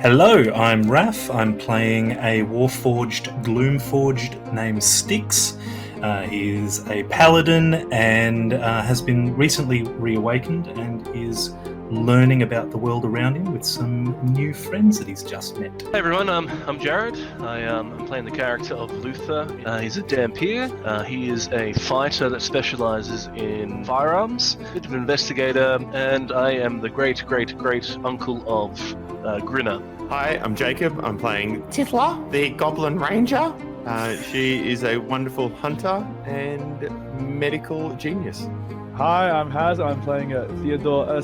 Hello, I'm Raph. I'm playing a Warforged Gloomforged named Styx. He is a Paladin and has been recently reawakened and is learning about the world around him with some new friends that he's just met. Hey everyone, I'm Jared. I'm playing the character of Luther. He's a Dhampir. He is a fighter that specializes in firearms, a bit of an investigator, and I am the great uncle of Grinner. Hi, I'm Jacob. I'm playing Tithla, the Goblin Ranger. She is a wonderful hunter and medical genius. Hi, I'm Haz. I'm playing Theodore, the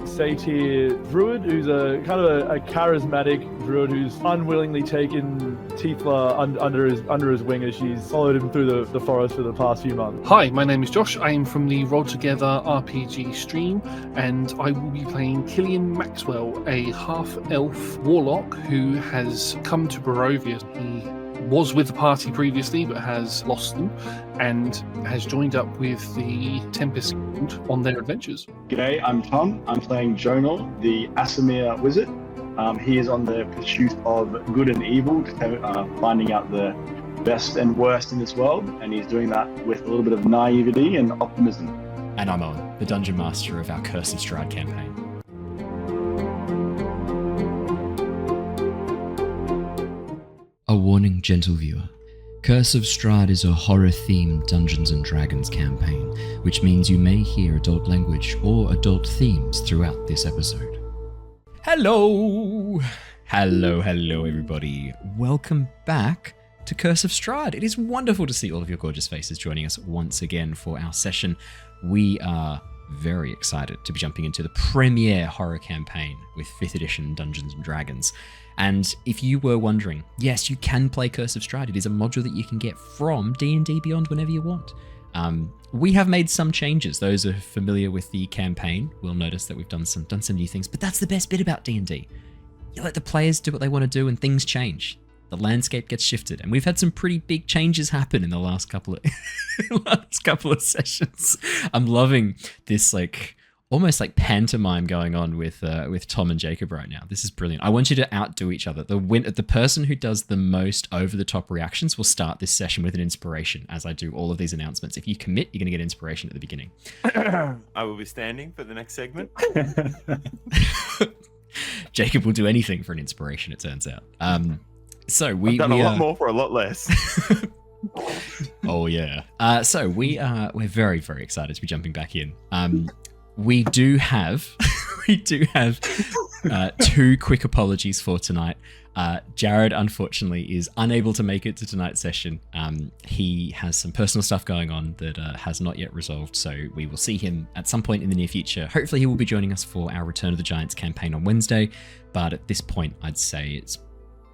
Satyr Druid, who's a kind of a charismatic Druid who's unwillingly taken Tithla under his wing as she's followed him through the forest for the past few months. Hi, my name is Josh. I am from the Roll Together RPG stream, and I will be playing Killian Maxwell, a half-elf warlock who has come to Barovia. He was with the party previously but has lost them and has joined up with the Tempest Guild on their adventures. G'day, I'm Tom. I'm playing Jonor, the Aasimar wizard. He is on the pursuit of good and evil, finding out the best and worst in this world, and he's doing that with a little bit of naivety and optimism. And I'm Owen, the Dungeon Master of our Curse of Strahd campaign. A warning, gentle viewer. Curse of Strahd is a horror-themed Dungeons & Dragons campaign, which means you may hear adult language or adult themes throughout this episode. Hello everybody. Welcome back to Curse of Strahd. It is wonderful to see all of your gorgeous faces joining us once again for our session. We are very excited to be jumping into the premiere horror campaign with 5th edition Dungeons & Dragons. And if you were wondering, yes, you can play Curse of Strahd. It is a module that you can get from D&D Beyond whenever you want. We have made some changes. Those who are familiar with the campaign will notice that we've done some new things. But that's the best bit about D&D. You let the players do what they want to do and things change. The landscape gets shifted. And we've had some pretty big changes happen in the last couple of sessions. I'm loving this almost like pantomime going on with Tom and Jacob right now. This is brilliant. I want you to outdo each other. The person who does the most over-the-top reactions will start this session with an inspiration as I do all of these announcements. If you commit, you're going to get inspiration at the beginning. I will be standing for the next segment. Jacob will do anything for an inspiration, it turns out. So I've done a lot more for a lot less. Oh, yeah. So we're very, very excited to be jumping back in. We do have two quick apologies for tonight. Jared, unfortunately, is unable to make it to tonight's session. He has some personal stuff going on that has not yet resolved, so we will see him at some point in the near future. Hopefully he will be joining us for our Return of the Giants campaign on Wednesday, but at this point, I'd say it's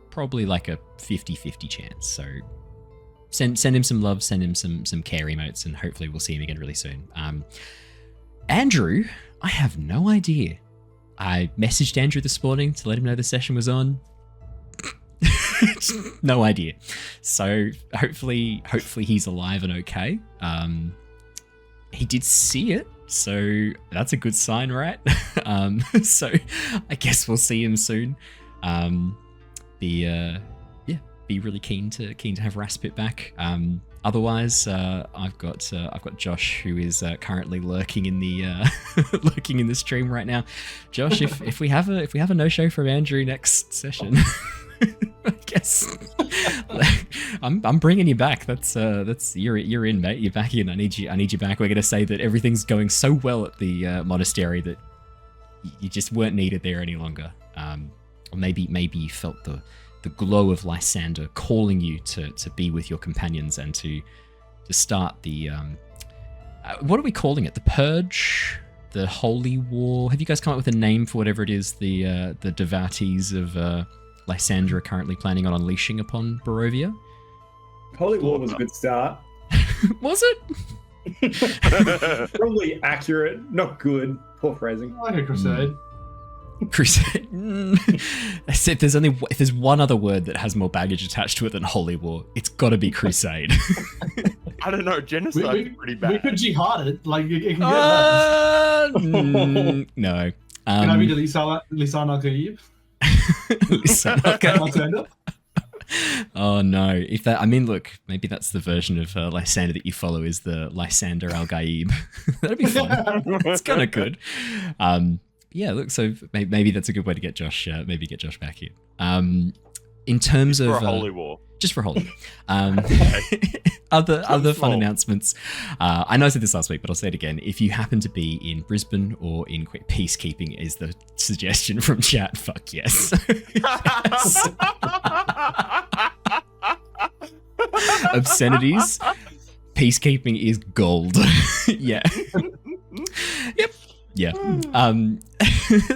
probably like a 50-50 chance. So send him some love, send him some care emotes, and hopefully we'll see him again really soon. Andrew, I have no idea. I messaged Andrew this morning to let him know the session was on. No idea. So hopefully he's alive and okay. He did see it, so that's a good sign, right? So I guess we'll see him soon. Be really keen to have Raspip back. Otherwise, I've got Josh, who is currently lurking in the stream right now. Josh, if we have a no show from Andrew next session, I guess I'm bringing you back. That's you're in, mate. You're back in. I need you back. We're gonna say that everything's going so well at the monastery that you just weren't needed there any longer. Or maybe you felt the glow of Lysander calling you to be with your companions and to start the what are we calling it? The Purge? The Holy War? Have you guys come up with a name for whatever it is the devotees of Lysander are currently planning on unleashing upon Barovia? Holy War was a good start. Was it? Probably accurate, not good. Poor phrasing. I like a crusade. Crusade. I said if there's one other word that has more baggage attached to it than Holy War, it's got to be crusade. I don't know. Genocide is pretty bad. We could jihad it. Like it can get no. Can I be the Lisan al-Ghaib? Listen, okay. Lysander? Oh no! If that, I mean, look, maybe that's the version of Lysander that you follow is the Lysander Al-Gaib. That'd be fun. It's kind of good. Yeah, look, so maybe that's a good way to get Josh. Maybe get Josh back here. In terms of For a holy war. just for holy. Other fun announcements. I know I said this last week, but I'll say it again. If you happen to be in Brisbane or in peacekeeping, is the suggestion from chat. Fuck yes. Yes. Obscenities. Peacekeeping is gold. Yeah. Yep. Yeah.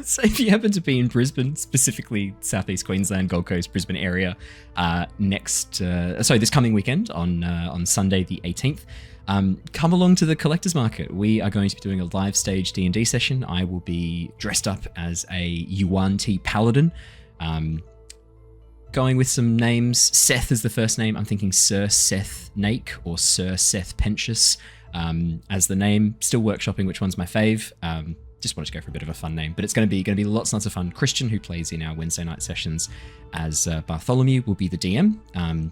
So if you happen to be in Brisbane, specifically Southeast Queensland, Gold Coast, Brisbane area, this coming weekend on Sunday the 18th, come along to the Collectors Market. We are going to be doing a live stage D&D session. I will be dressed up as a Yuan Ti Paladin, going with some names. Seth is the first name. I'm thinking Sir Seth Nake or Sir Seth Pentious. As the name, still workshopping which one's my fave. Just wanted to go for a bit of a fun name, but it's going to be lots and lots of fun. Christian, who plays in our Wednesday night sessions as Bartholomew, will be the DM.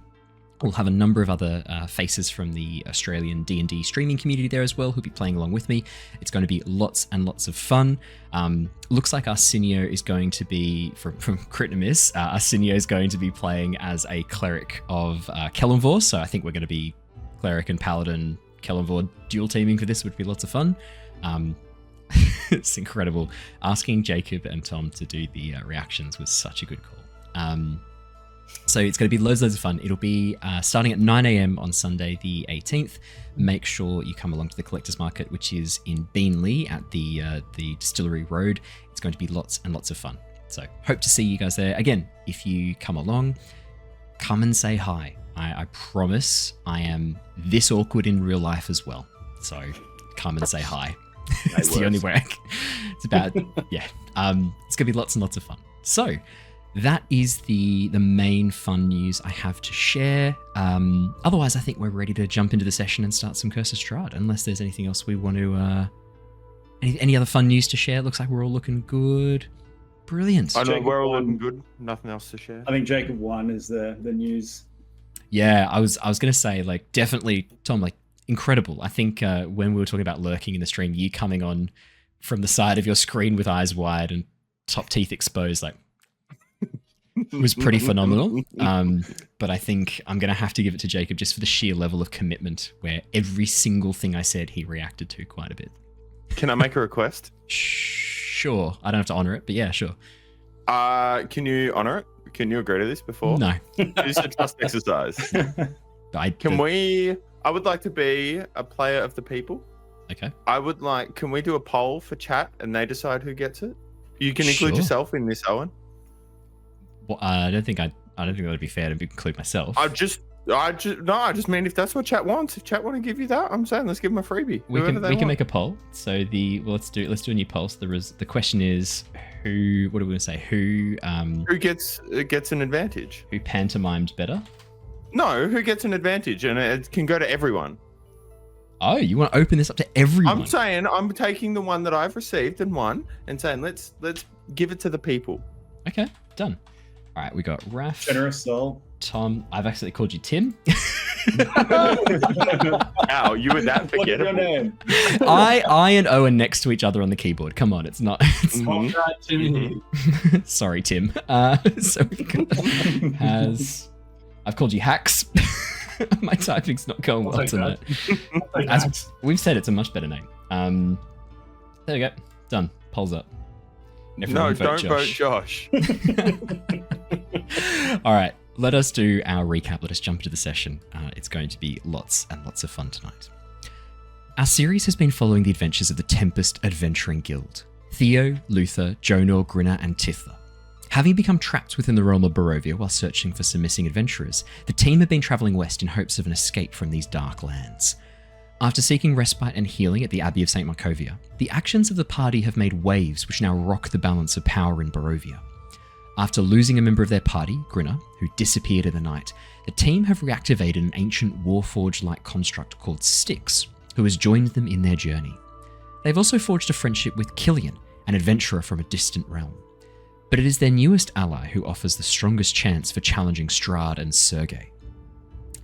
We'll have a number of other faces from the Australian D&D streaming community there as well, who'll be playing along with me. It's going to be lots and lots of fun. Looks like Arsenio is going to be, from Critnamis, Arsenio is going to be playing as a cleric of Kellenvor, so I think we're going to be cleric and paladin Kellenvor dual teaming for this. Would be lots of fun. It's incredible. Asking Jacob and Tom to do the reactions was such a good call. So it's going to be loads of fun. It'll be starting at 9 a.m. on Sunday the 18th. Make sure you come along to the Collectors Market, which is in Beanley at the Distillery Road. It's going to be lots and lots of fun. So hope to see you guys there. Again, if you come along, come and say hi. I promise I am this awkward in real life as well. So come and say hi. It's the only way. It's about, yeah. It's going to be lots and lots of fun. So that is the main fun news I have to share. Otherwise, I think we're ready to jump into the session and start some Curse of Strahd, unless there's anything else we want to... any other fun news to share? Looks like we're all looking good. Brilliant. I know we're all looking good. Nothing else to share. I think Jacob 1 is the news. Yeah, I was going to say, like, definitely, Tom, like, incredible. I think when we were talking about lurking in the stream, you coming on from the side of your screen with eyes wide and top teeth exposed, like, was pretty phenomenal. But I think I'm going to have to give it to Jacob just for the sheer level of commitment where every single thing I said he reacted to quite a bit. Can I make a request? Sure. I don't have to honor it, but yeah, sure. Can you honor it? Can you agree to this before? No. It's a trust exercise. I would like to be a player of the people. Okay. Can we do a poll for chat and they decide who gets it? You can include yourself in this, Owen. Well, I don't think that would be fair to include myself. I just mean if that's what chat wants. If chat want to give you that, I'm saying let's give them a freebie. We can make a poll. So let's do a new poll. So the question is who? What are we going to say? Who gets an advantage? Who pantomimed better? No, who gets an advantage, and it can go to everyone. Oh, you want to open this up to everyone? I'm saying I'm taking the one that I've received and won, and saying let's give it to the people. Okay, done. All right, we got Raph. Generous soul. Tom, I've actually called you Tim. Ow, you were that forgettable. What's your name? I and Owen next to each other on the keyboard. Come on, it's not. Sorry, Tim. So we got I've called you Hacks. My typing's not going well tonight. As we've said, it's a much better name. There we go. Done. Polls up. Everyone don't vote Josh. All right, let us do our recap. Let us jump into the session. It's going to be lots and lots of fun tonight. Our series has been following the adventures of the Tempest Adventuring Guild. Theo, Luther, Jonor, Grinner, and Tithla. Having become trapped within the realm of Barovia while searching for some missing adventurers, the team have been travelling west in hopes of an escape from these dark lands. After seeking respite and healing at the Abbey of St. Markovia, the actions of the party have made waves which now rock the balance of power in Barovia. After losing a member of their party, Grinner, who disappeared in the night, the team have reactivated an ancient Warforged-like construct called Styx, who has joined them in their journey. They've also forged a friendship with Killian, an adventurer from a distant realm. but it is their newest ally who offers the strongest chance for challenging Strahd and Sergei.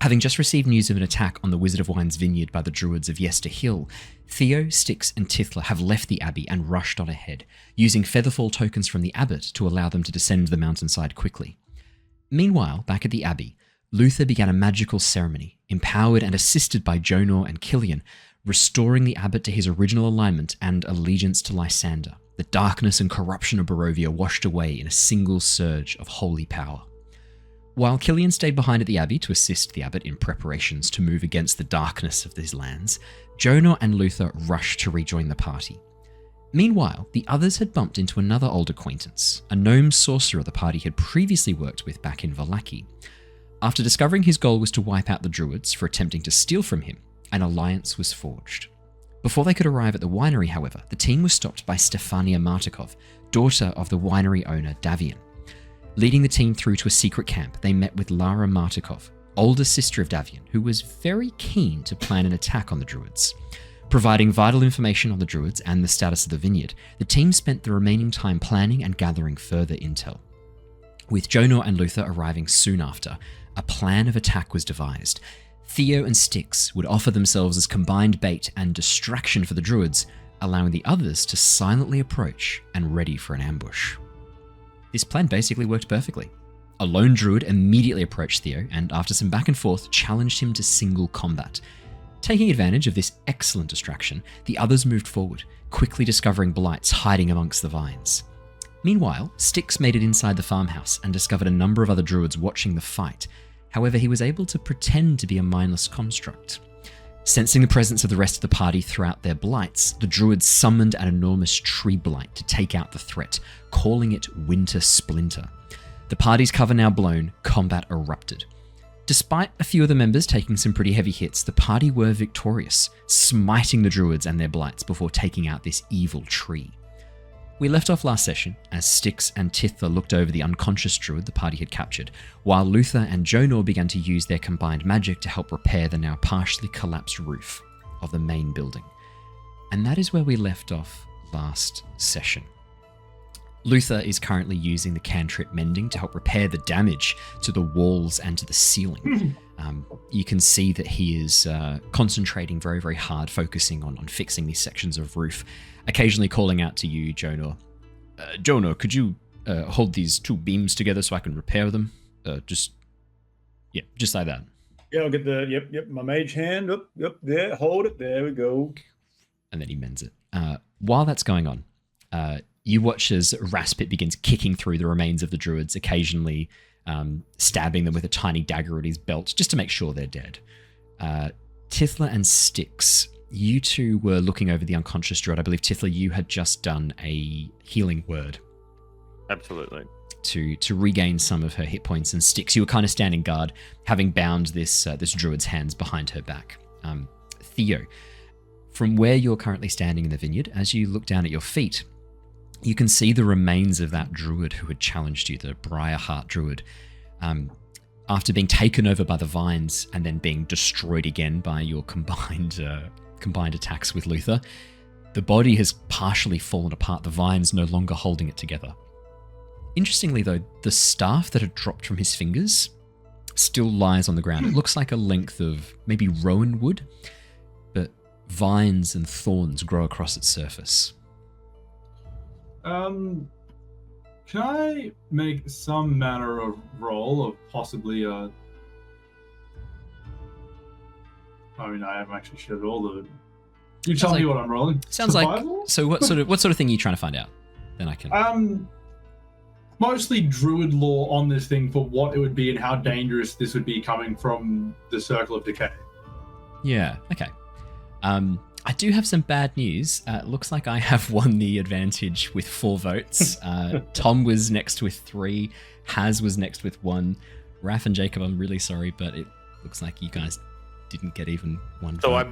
Having just received news of an attack on the Wizard of Wines Vineyard by the Druids of Yester Hill, Theo, Styx, and Tithla have left the abbey and rushed on ahead, using featherfall tokens from the abbot to allow them to descend the mountainside quickly. Meanwhile, back at the abbey, Luther began a magical ceremony, empowered and assisted by Jonor and Killian, restoring the abbot to his original alignment and allegiance to Lysander. The darkness and corruption of Barovia washed away in a single surge of holy power. While Killian stayed behind at the abbey to assist the abbot in preparations to move against the darkness of these lands, Jonor and Luther rushed to rejoin the party. Meanwhile, the others had bumped into another old acquaintance, a gnome sorcerer the party had previously worked with back in Vallaki. After discovering his goal was to wipe out the Druids for attempting to steal from him, an alliance was forged. Before they could arrive at the winery, however, the team was stopped by Stefania Martikov, daughter of the winery owner Davian. Leading the team through to a secret camp, they met with Lara Martikov, older sister of Davian, who was very keen to plan an attack on the Druids. Providing vital information on the Druids and the status of the vineyard, the team spent the remaining time planning and gathering further intel. With Jonor and Luther arriving soon after, a plan of attack was devised. Theo and Styx would offer themselves as combined bait and distraction for the Druids, allowing the others to silently approach and ready for an ambush. This plan basically worked perfectly. A lone Druid immediately approached Theo and, after some back and forth, challenged him to single combat. Taking advantage of this excellent distraction, the others moved forward, quickly discovering blights hiding amongst the vines. Meanwhile, Styx made it inside the farmhouse and discovered a number of other Druids watching the fight. However, he was able to pretend to be a mindless construct. Sensing the presence of the rest of the party throughout their blights, the Druids summoned an enormous tree blight to take out the threat, calling it Winter Splinter. The party's cover now blown, combat erupted. Despite a few of the members taking some pretty heavy hits, the party were victorious, smiting the Druids and their blights before taking out this evil tree. We left off last session as Styx and Tithla looked over the unconscious Druid the party had captured, while Luther and Jonor began to use their combined magic to help repair the now partially collapsed roof of the main building. And that is where we left off last session. Luther is currently using the cantrip Mending to help repair the damage to the walls and to the ceiling. You can see that he is concentrating very, very hard, focusing on fixing these sections of roof, occasionally calling out to you, Jonor. Jonor, could you hold these two beams together so I can repair them? Just like that. Yeah, I'll get the, my mage hand. Up, there, hold it, there we go. And then he mends it. While that's going on, you watch as Raspip begins kicking through the remains of the Druids, occasionally stabbing them with a tiny dagger at his belt, just to make sure they're dead. Tithla and Styx, you two were looking over the unconscious Druid. I believe, Tithla, you had just done a healing word. Absolutely. To regain some of her hit points, and Styx, you were kind of standing guard, having bound this Druid's hands behind her back. Theo, from where you're currently standing in the vineyard, as you look down at your feet, you can see the remains of that Druid who had challenged you, the Briarheart Druid. After being taken over by the vines and then being destroyed again by your combined attacks with Luther, the body has partially fallen apart, the vines no longer holding it together. Interestingly though, the staff that had dropped from his fingers still lies on the ground. It looks like a length of maybe rowan wood, but vines and thorns grow across its surface. Can I make some manner of roll of possibly I haven't actually shared all the. You tell me what I'm rolling. Sounds Survival? like. So what sort of thing are you trying to find out? Then I can. Mostly Druid lore on this thing for what it would be and how dangerous this would be coming from the Circle of Decay. Yeah. Okay. I do have some bad news. Looks like I have won the advantage with 4 votes. Tom was next with 3. Haz was next with 1. Raph and Jacob, I'm really sorry, but it looks like you guys didn't get even 1 So vote.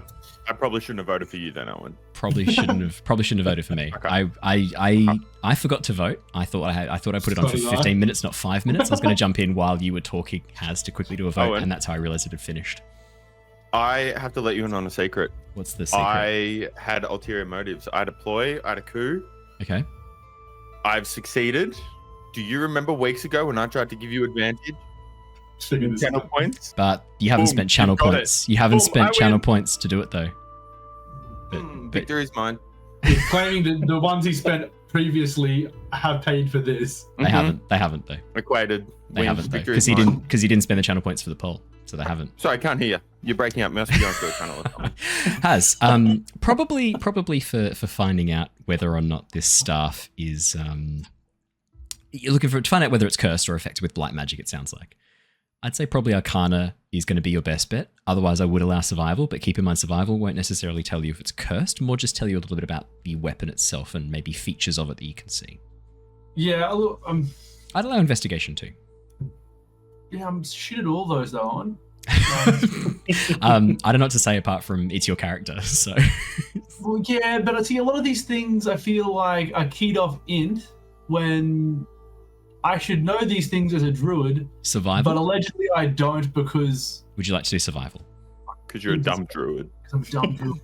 I probably shouldn't have voted for you then, Owen. Probably shouldn't have voted for me. Okay. I forgot to vote. I thought I put it on for 15 minutes, not 5 minutes. I was going to jump in while you were talking, Haz, to quickly do a vote, and that's how I realized it had finished. I have to let you in on a secret. What's the secret? I had ulterior motives. I had a ploy. I had a coup. Okay. I've succeeded. Do you remember weeks ago when I tried to give you advantage? Figure this Channel out. points? But you haven't Boom, spent channel you've got it. points. You haven't Boom, spent I channel win. points to do it though. But Victory's mine. He's claiming that the ones he spent previously have paid for this. they haven't. They haven't though. Equated. They Wins. haven't though Victory's because mine. he didn't spend the channel points for the poll, so they haven't. Sorry, I can't hear you. You're breaking up. Must be going through a channel or something. Has probably for finding out whether or not this staff is you're looking to find out whether it's cursed or affected with blight magic. It sounds like. I'd say probably Arcana is going to be your best bet. Otherwise, I would allow survival, but keep in mind survival won't necessarily tell you if it's cursed, more just tell you a little bit about the weapon itself and maybe features of it that you can see. Yeah, I'd allow investigation too. yeah, I'm shit at all those though, Owen. I don't know what to say apart from it's your character, so. Well, yeah, but I see a lot of these things I feel like are keyed off int when I should know these things as a druid, Survival? but allegedly I don't because Would you like to do survival? Because you're a dumb druid. I'm a dumb druid.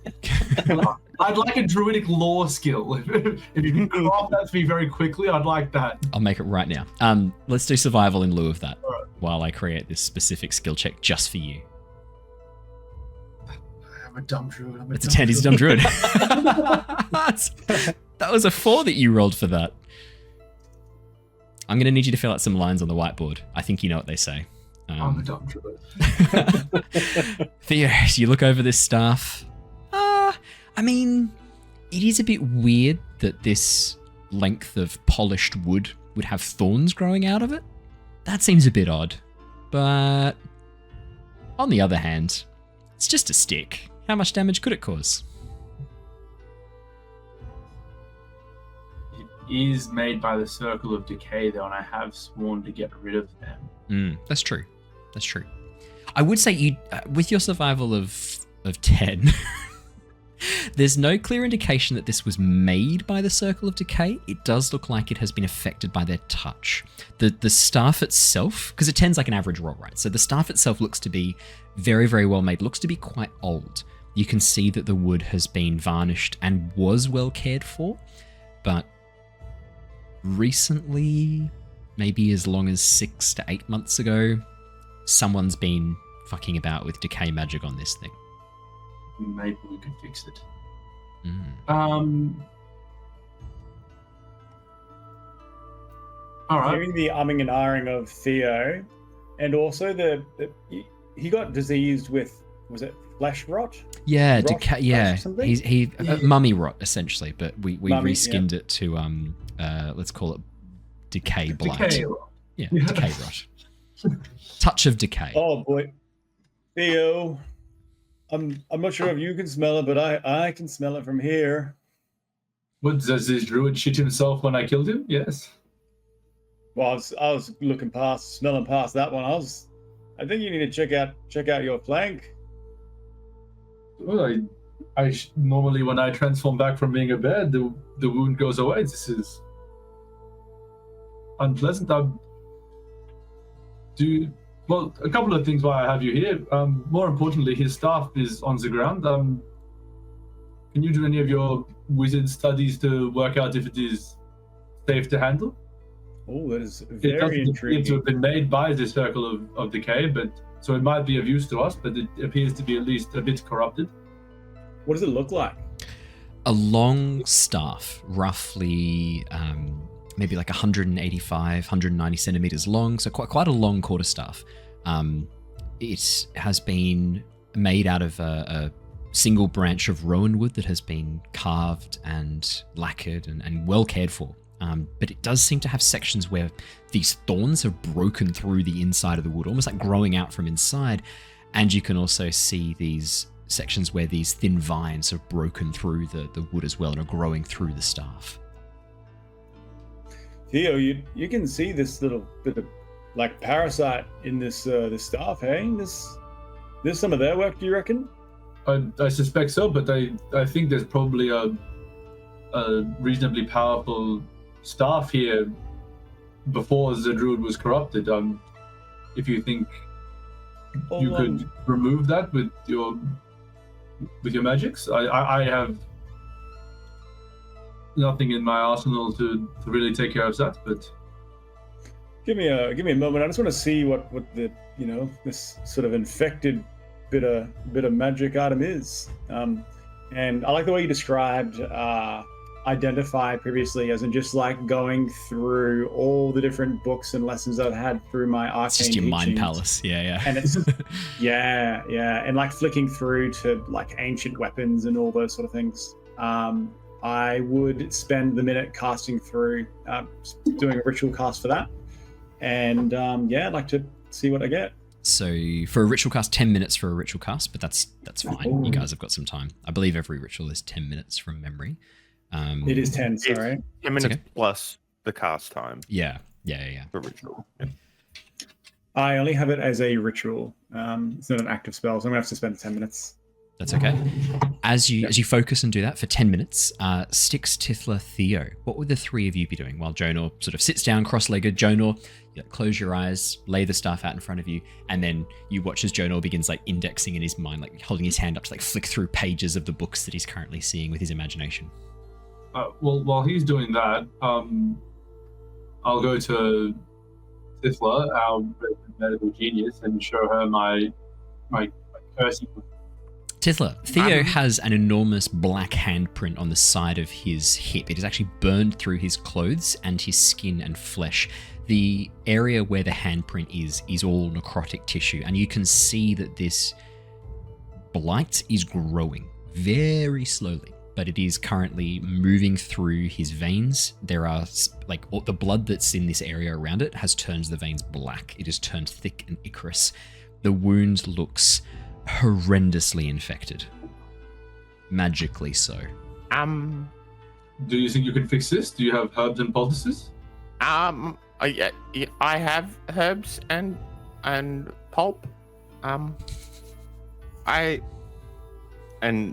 I'd like a druidic lore skill. If you can craft that to me very quickly, I'd like that. I'll make it right now. Let's do survival in lieu of that Alright. while I create this specific skill check just for you. I'm a dumb druid. It's a 10, he's a dumb druid. That was a 4 that you rolled for that. I'm going to need you to fill out some lines on the whiteboard. I think you know what they say. I'm a dumb druid. Theo, you look over this staff. I mean, it is a bit weird that this length of polished wood would have thorns growing out of it. That seems a bit odd. But on the other hand, it's just a stick. How much damage could it cause? It is made by the Circle of Decay, though, and I have sworn to get rid of them. That's true. That's true. I would say you, with your survival of 10, there's no clear indication that this was made by the Circle of Decay. It does look like it has been affected by their touch. The staff itself, because a 10's like an average roll, right? So the staff itself looks to be very, very well made. Looks to be quite old. You can see that the wood has been varnished and was well cared for, but recently, maybe as long as 6 to 8 months ago, someone's been fucking about with decay magic on this thing. Maybe we could fix it. All right. Hearing the umming and ahhing of Theo, and also he got diseased with, was it flesh rot? Yeah, Rot? decay. Yeah, Or something? he mummy rot essentially, but we Mummy, reskinned it to let's call it decay blight. Decay. Yeah, decay rot. Touch of decay. Oh boy, Theo, I'm not sure if you can smell it, but I can smell it from here. What, does this druid shit himself when I killed him? Yes. Well, I was smelling past that one. I think you need to check out your flank. Well, normally when I transform back from being a bear, the wound goes away. This is unpleasant. Well, a couple of things why I have you here. More importantly, his staff is on the ground. Can you do any of your wizard studies to work out if it is safe to handle? Oh, that is It very doesn't appear to intriguing. have been made by the Circle of Decay, but so it might be of use to us, but it appears to be at least a bit corrupted. What does it look like? A long staff, roughly maybe like 185, 190 centimeters long, so quite a long quarterstaff. It has been made out of a single branch of rowan wood that has been carved and lacquered and well cared for. But it does seem to have sections where these thorns have broken through the inside of the wood, almost like growing out from inside. And you can also see these sections where these thin vines have broken through the wood as well and are growing through the staff. Theo, you can see this little bit of like parasite in this staff, hey? This some of their work, do you reckon? I suspect so, but I think there's probably a reasonably powerful staff here before the druid was corrupted. If you think you could remove that with your magics, I have nothing in my arsenal to really take care of that, but Give me a moment. I just want to see what the this sort of infected bit of magic item is. And I like the way you described identify previously, as in just like going through all the different books and lessons I've had through my arcane It's just your mind teachings. palace. Yeah. And it's yeah, and like flicking through to like ancient weapons and all those sort of things. I would spend the minute casting through, doing a ritual cast for that, and I'd like to see what I get. So for a ritual cast, 10 minutes for a ritual cast, but that's fine. You guys have got some time. I believe every ritual is 10 minutes from memory. It is 10, sorry. 10 minutes okay. plus the cast time. Yeah. For ritual. Yeah. I only have it as a ritual. It's not an active spell, so I'm gonna have to spend 10 minutes. That's okay. As you focus and do that for 10 minutes, Styx, Tithla, Theo, what would the three of you be doing while Jonor sort of sits down cross-legged? Jonor, you close your eyes, lay the staff out in front of you, and then you watch as Jonor begins like indexing in his mind, like holding his hand up to like flick through pages of the books that he's currently seeing with his imagination. Well, while he's doing that, I'll go to Tithla, our medical genius, and show her my cursing. Tithla, Theo has an enormous black handprint on the side of his hip. It is actually burned through his clothes and his skin and flesh. The area where the handprint is all necrotic tissue, and you can see that this blight is growing very slowly, but it is currently moving through his veins. There are like all the blood that's in this area around it has turned the veins black. It has turned thick and ichorous. The wound looks horrendously infected. Magically so. Do you think you can fix this? Do you have herbs and poultices? I have herbs and pulp. And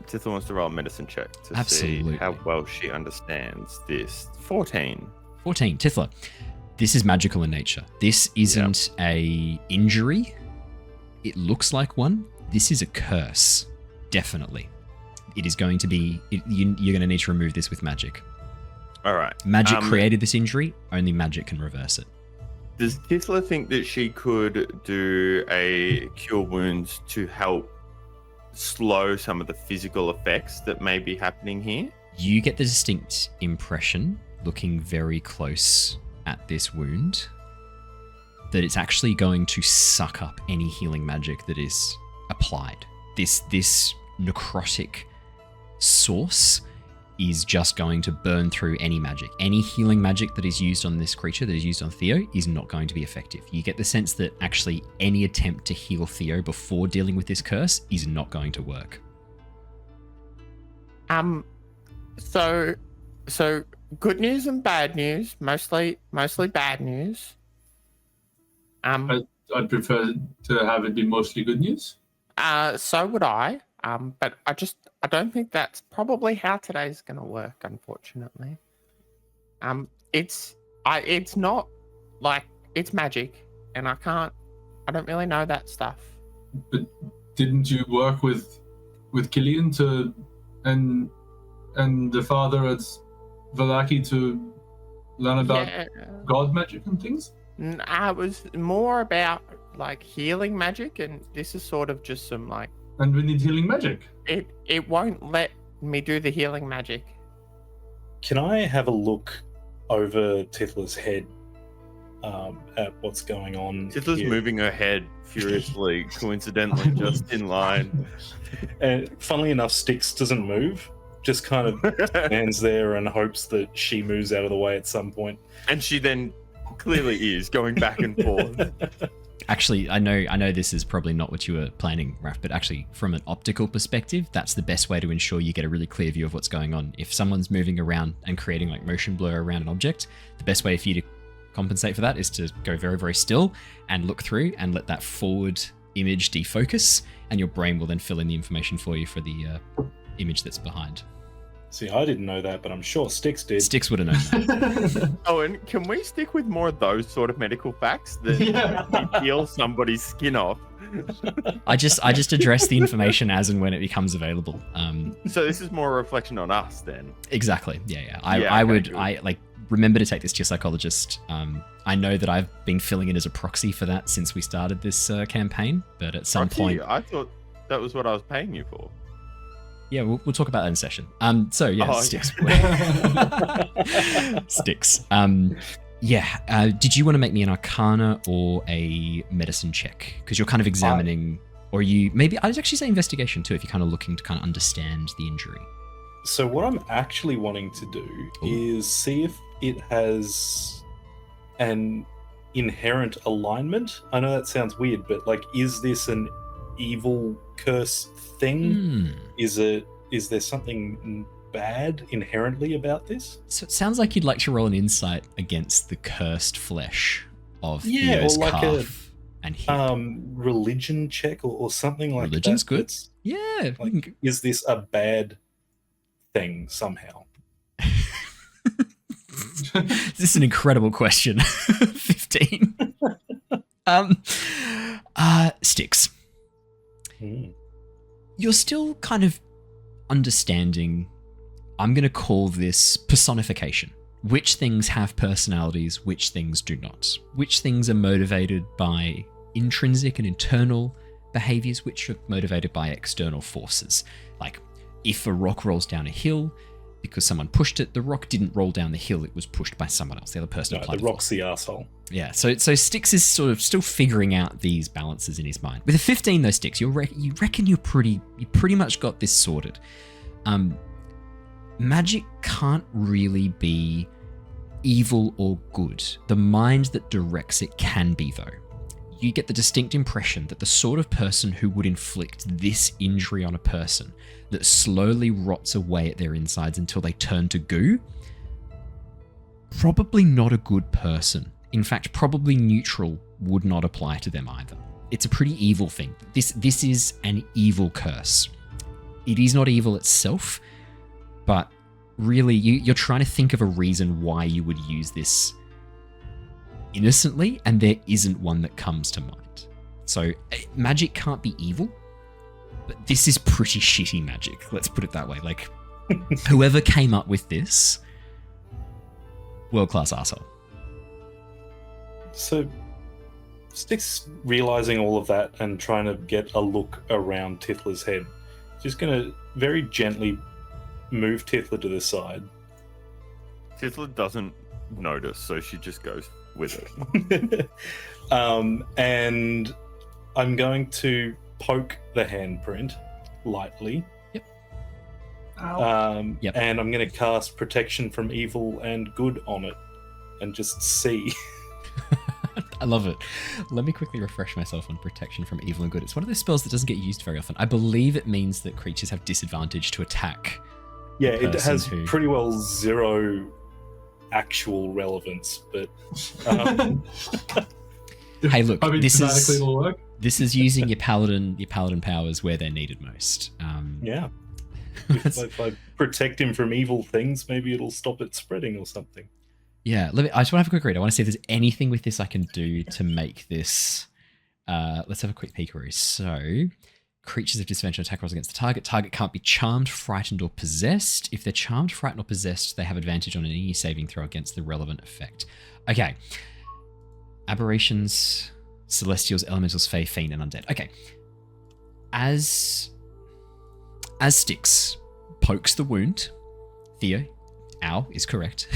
Tithla wants to roll a medicine check to see how well she understands this. 14. Tithla, this is magical in nature. This isn't a injury. It looks like one. This is a curse, definitely. It is going to be... you're going to need to remove this with magic. All right. Magic created this injury. Only magic can reverse it. Does Tithla think that she could do a cure wounds to help slow some of the physical effects that may be happening here? You get the distinct impression, looking very close at this wound, that it's actually going to suck up any healing magic that is applied. This necrotic source is just going to burn through any magic. Any healing magic that is used on this creature, that is used on Theo, is not going to be effective. You get the sense that actually any attempt to heal Theo before dealing with this curse is not going to work. So good news and bad news. Mostly bad news. I'd prefer to have it be mostly good news. So would I. But I don't think that's probably how today's gonna work, unfortunately. It's not like it's magic, and I don't really know that stuff. But didn't you work with Killian and the father at Vallaki to learn about god magic and things? I was more about like healing magic, and this is sort of just some like. And we need healing magic. It won't let me do the healing magic. Can I have a look over Tithla's head at what's going on? Tithla's moving her head furiously, coincidentally, just in line. And funnily enough, Styx doesn't move. Just kind of stands there and hopes that she moves out of the way at some point. And she then clearly is going back and forth. Actually, I know this is probably not what you were planning, Raph, but actually from an optical perspective, that's the best way to ensure you get a really clear view of what's going on. If someone's moving around and creating like motion blur around an object, the best way for you to compensate for that is to go very, very still and look through and let that forward image defocus, and your brain will then fill in the information for you for the image that's behind. See, I didn't know that, but I'm sure Styx did. Styx would have known that. Oh, and can we stick with more of those sort of medical facts that you peel somebody's skin off? I just address the information as and when it becomes available. So this is more a reflection on us then. Exactly. Yeah. remember to take this to your psychologist. I know that I've been filling in as a proxy for that since we started this campaign, but at some point... I thought that was what I was paying you for. Yeah, we'll talk about that in session. Styx. Styx. Did you want to make me an Arcana or a Medicine check? Because you're kind of examining, or you maybe I'd actually say Investigation too, if you're kind of looking to kind of understand the injury. So what I'm actually wanting to do is see if it has an inherent alignment. I know that sounds weird, but like, is this an evil curse thing? Is there something bad inherently about this? So it sounds like you'd like to roll an insight against the cursed flesh of Theo's or like calf and hip. Religion check or something like that. Religion's good. Yeah. Like, is this a bad thing somehow? This is an incredible question. 15. Styx. You're still kind of understanding, I'm going to call this personification. Which things have personalities, which things do not. Which things are motivated by intrinsic and internal behaviors, which are motivated by external forces. Like, if a rock rolls down a hill, because someone pushed it, the rock didn't roll down the hill, it was pushed by someone else. The other person applied the rock's the arsehole. Yeah, so Styx is sort of still figuring out these balances in his mind. With a 15 though, Styx, you reckon you pretty much got this sorted. Magic can't really be evil or good. The mind that directs it can be, though. You get the distinct impression that the sort of person who would inflict this injury on a person that slowly rots away at their insides until they turn to goo, probably not a good person. In fact, probably neutral would not apply to them either. It's a pretty evil thing. This is an evil curse. It is not evil itself, but really you're trying to think of a reason why you would use this innocently, and there isn't one that comes to mind. So magic can't be evil, but this is pretty shitty magic. Let's put it that way. Like, whoever came up with this, world-class arsehole. So Styx, realizing all of that and trying to get a look around Tithla's head, just going to very gently move Tithla to the side. Tithla doesn't notice, so she just goes with it. And I'm going to poke the handprint lightly. Yep. And I'm going to cast Protection from Evil and Good on it and just see. I love it. Let me quickly refresh myself on Protection from Evil and Good. It's one of those spells that doesn't get used very often. I believe it means that creatures have disadvantage to attack. Yeah, it has pretty well zero actual relevance, but hey, look, this will is using your paladin powers where they're needed most. Yeah. If I protect him from evil things, maybe it'll stop it spreading or something. Yeah, I just want to have a quick read. I want to see if there's anything with this I can do to make this. Let's have a quick peek. So, creatures have disadvantage on attack rolls against the target. Target can't be charmed, frightened, or possessed. If they're charmed, frightened, or possessed, they have advantage on any saving throw against the relevant effect. Okay. Aberrations, celestials, elementals, fae, fiend, and undead. Okay. As Styx pokes the wound, Theo, ow, is correct.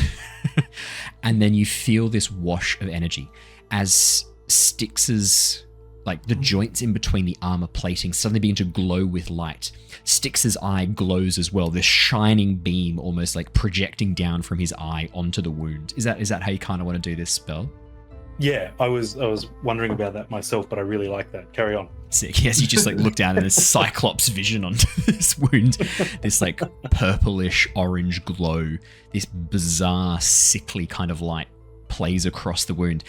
And then you feel this wash of energy as Styx's, like, the joints in between the armor plating suddenly begin to glow with light. Styx's eye glows as well, this shining beam almost like projecting down from his eye onto the wound. Is that how you kind of want to do this spell? Yeah, I was wondering about that myself, but I really like that. Carry on. Sick. Yes, you just like look down and there's cyclops vision onto this wound. This like purplish orange glow, this bizarre sickly kind of light plays across the wound.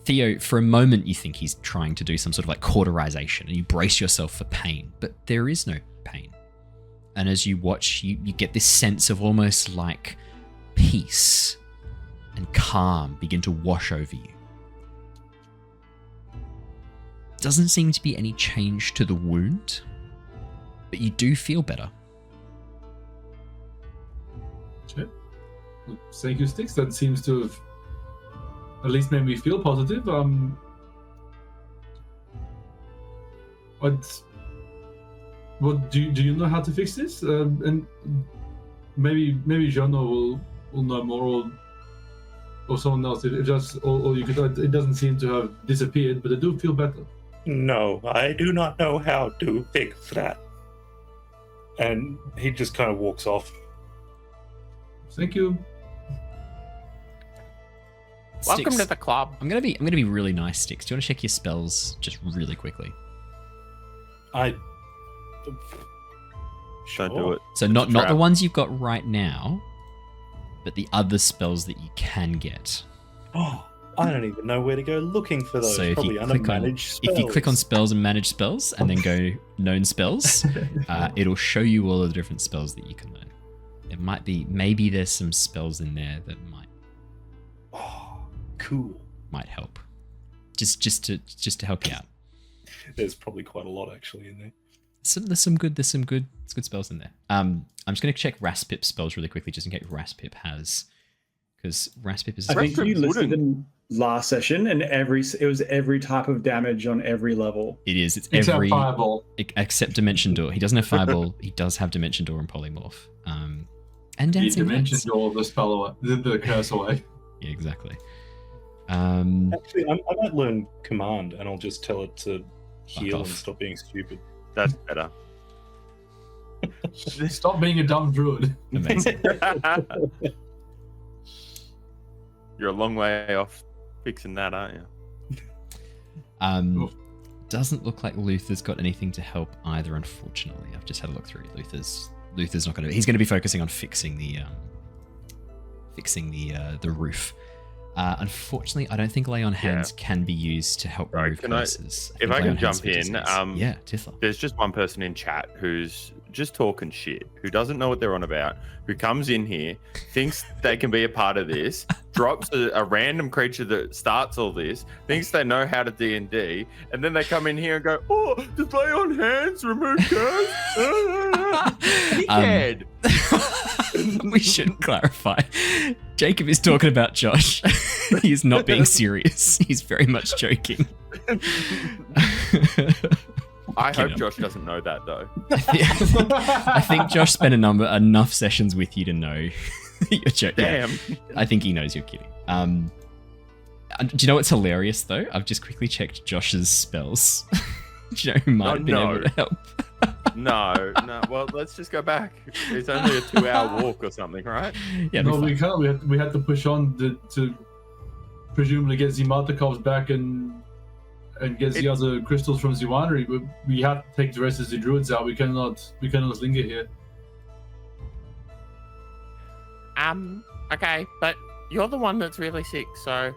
Theo, for a moment you think he's trying to do some sort of like cauterization and you brace yourself for pain, but there is no pain. And as you watch, you get this sense of almost like peace and calm begin to wash over you. Doesn't seem to be any change to the wound, but you do feel better. Thank you, Styx. That seems to have at least made me feel positive. What do you know how to fix this? And maybe Jonor will know more, or someone else. If just or you could. It doesn't seem to have disappeared, but I do feel better. No, I do not know how to fix that. And he just kind of walks off. Thank you. Welcome Styx, to the club. I'm gonna be really nice, Styx. Do you want to check your spells just really quickly? I Don't do it. So not the trap. ones you've got right now, but the other spells that you can get. Oh, I don't even know where to go looking for those. So if Probably you under click on managed spells. if you click on spells and manage spells, and then go known spells, it'll show you all of the different spells that you can learn. It might be maybe there's some spells in there that Cool. might help. Just to help you out. There's probably quite a lot actually in there. There's some good spells in there. I'm just gonna check Raspip's spells really quickly, just in case Raspip has, because Raspip is. I think you listed them last session, and it was every type of damage on every level. It is. It's Except every Fireball. except Dimension Door. He doesn't have Fireball. He does have Dimension Door and Polymorph. And The Dancing dimension Lights. door, the spell away, the curse away. Yeah, exactly. Actually, I might learn command, and I'll just tell it to heal and off. stop being stupid. That's better. Stop being a dumb druid. Amazing. You're a long way off fixing that, aren't you? Doesn't look like Luther's got anything to help either, unfortunately. I've just had a look through. Luther's not going to. He's going to be focusing on fixing the roof. Unfortunately, I don't think Lay on Hands can be used to help remove curses. If I can jump in, yeah, Tithla. There's just one person in chat who's just talking shit, who doesn't know what they're on about, who comes in here, thinks they can be a part of this, drops a random creature that starts all this, thinks they know how to D&D, and then they come in here and go, "Oh, just Lay on Hands, remove curse." Dickhead. We should clarify. Jacob is talking about Josh. He is not being serious. He's very much joking. I hope Josh doesn't know that though. I think Josh spent enough sessions with you to know you're joking. Damn. Yeah, I think he knows you're kidding. Do you know what's hilarious though? I've just quickly checked Josh's spells. Do you know who might have been able to help? No. Well, let's just go back. It's only a 2-hour walk or something, right? Yeah, No, we can't. We had to push on to presumably get Zimartikovs back and get the other crystals from the winery. But we have to take the rest of the druids out. We cannot linger here. Okay, but you're the one that's really sick, so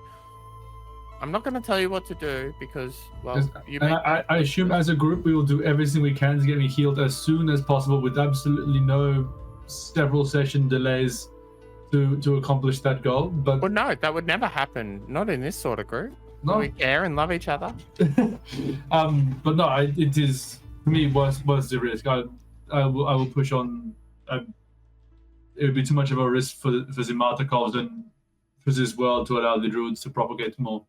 I'm not going to tell you what to do because, well, I assume as a group we will do everything we can to get me healed as soon as possible, with absolutely no several session delays to accomplish that goal. But well, no, that would never happen. Not in this sort of group. no, We care and love each other. but no, it is for me. What's the risk? I will push on. It would be too much of a risk for Zimartikovs and for this world to allow the druids to propagate more.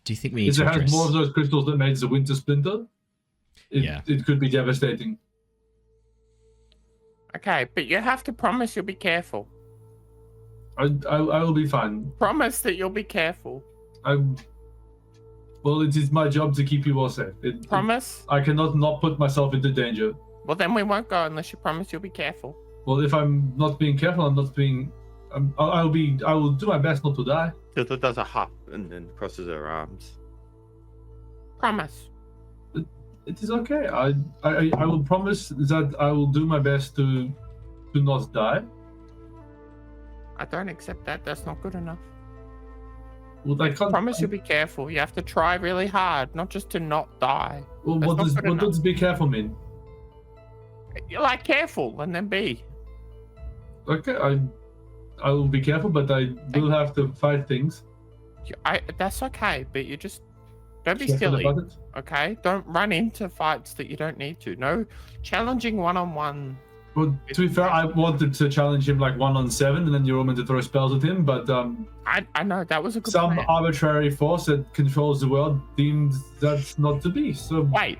Do you think we need If to it has address... more of those crystals that made the winter splinter, it could be devastating. Okay, but you have to promise you'll be careful. I will be fine. Promise that you'll be careful. Well, it is my job to keep you all safe. Promise? I cannot not put myself into danger. Well, then we won't go unless you promise you'll be careful. Well, if I'm not being careful, I'm not being. I will do my best not to die. Tithla does a hop and then crosses her arms. Promise. It is okay. I will promise that I will do my best to not die. I don't accept that. That's not good enough. Well, I can't Promise you'll be careful. You have to try really hard, not just to not die. Well, That's what does be careful mean? You're like careful and then be. Okay, I will be careful, but I will have to fight things. That's okay, but you just don't be Careful silly. about it. Okay? Don't run into fights that you don't need to. No challenging one-on-one Well, to be fair, I wanted to challenge him like 1-on-7, and then you're all meant to throw spells at him, but I know that was a good some plan. arbitrary force that controls the world deemed that's not to be. So Wait,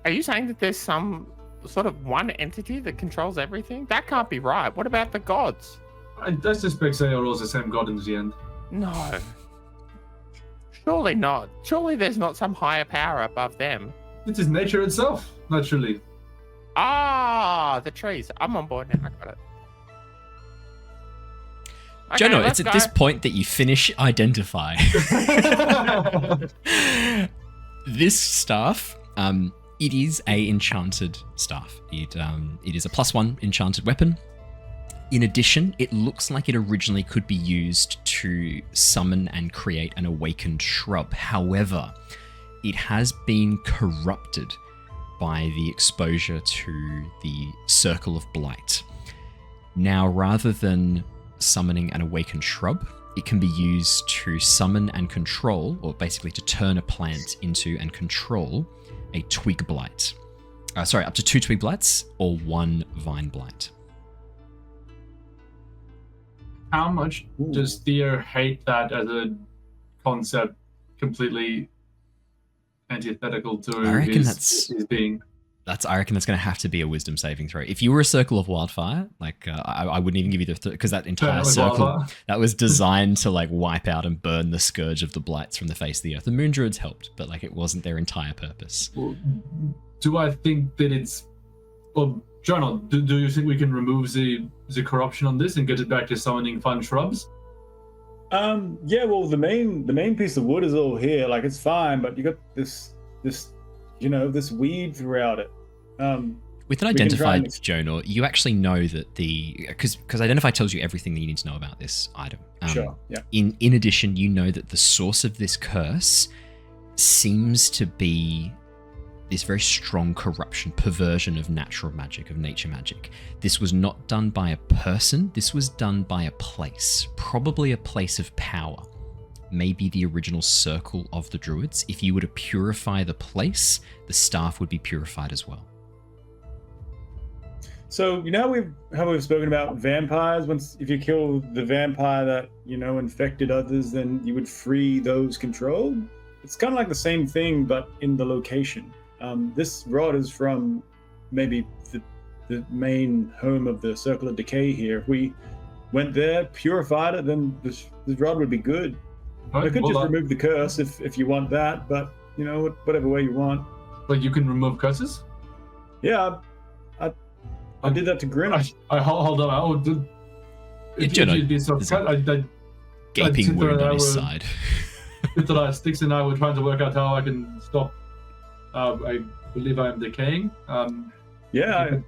are you saying that there's some sort of one entity that controls everything? That can't be right. What about the gods? I suspect Satyr is the same god in the end. No. Surely not. Surely there's not some higher power above them. It is nature itself, naturally. Ah, the trees. I'm on board now. I got it. Okay, Jonor, let's it's at go. this point that you finish identify. This staff, it is a enchanted staff. It is a +1 enchanted weapon. In addition, it looks like it originally could be used to summon and create an awakened shrub. However, it has been corrupted by the exposure to the Circle of Blight. Now, rather than summoning an awakened shrub, it can be used to summon and control, or basically to turn a plant into and control a twig blight. Up to 2 twig blights or 1 vine blight. How much does Theo hate that as a concept, completely antithetical to I reckon his being? I reckon that's going to have to be a wisdom saving throw. If you were a circle of wildfire, like I wouldn't even give you the because that entire circle that was designed to like wipe out and burn the scourge of the blights from the face of the earth. The moon druids helped, but like it wasn't their entire purpose. Well, do I think that it's? Well, Jonor, do you think we can remove the corruption on this and get it back to summoning fun shrubs? Yeah, well, the main piece of wood is all here. Like, it's fine, but you got this this weed throughout it. With an identified Jonor, you actually know that because identify tells you everything that you need to know about this item. Sure. Yeah. In addition, you know that the source of this curse seems to be this very strong corruption, perversion of natural magic, of nature magic. This was not done by a person. This was done by a place, probably a place of power. Maybe the original circle of the Druids. If you were to purify the place, the staff would be purified as well. So how we've spoken about vampires. If you kill the vampire that infected others, then you would free those controlled. It's kind of like the same thing, but in the location. This rod is from maybe the main home of the Circle of Decay here. If we went there, purified it, then this rod would be good. Right, I could just remove the curse if you want that, but whatever way you want. Like you can remove curses? Yeah, I did that to Grim. I hold on. Gaping wound on his side. Styx and I were trying to work out how I can stop. I believe I am decaying. It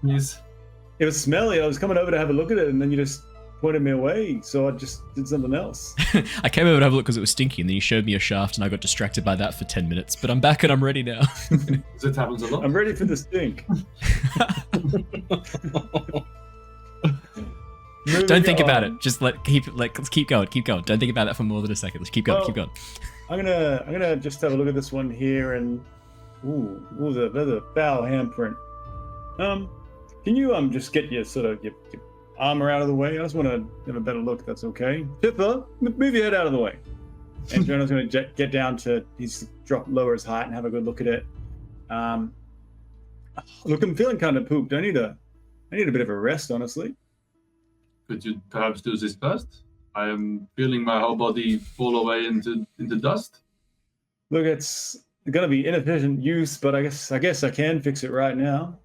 was smelly. I was coming over to have a look at it, and then you just pointed me away, so I just did something else. I came over to have a look because it was stinky, and then you showed me a shaft, and I got distracted by that for 10 minutes. But I'm back and I'm ready now. This happens a lot. I'm ready for the stink. Don't think about it. Just let's keep going. Don't think about that for more than a second. Let's keep going. Keep going. I'm gonna just have a look at this one here, and there's a foul handprint. Can you just get your your armor out of the way? I just want to have a better look, if that's okay. Tithla, move your head out of the way. And Jonor's going to get down to, lower his height and have a good look at it. Look, I'm feeling kind of pooped. I need a bit of a rest, honestly. Could you perhaps do this first? I am feeling my whole body fall away into dust. Look, it's going to be inefficient use, but I guess I can fix it right now.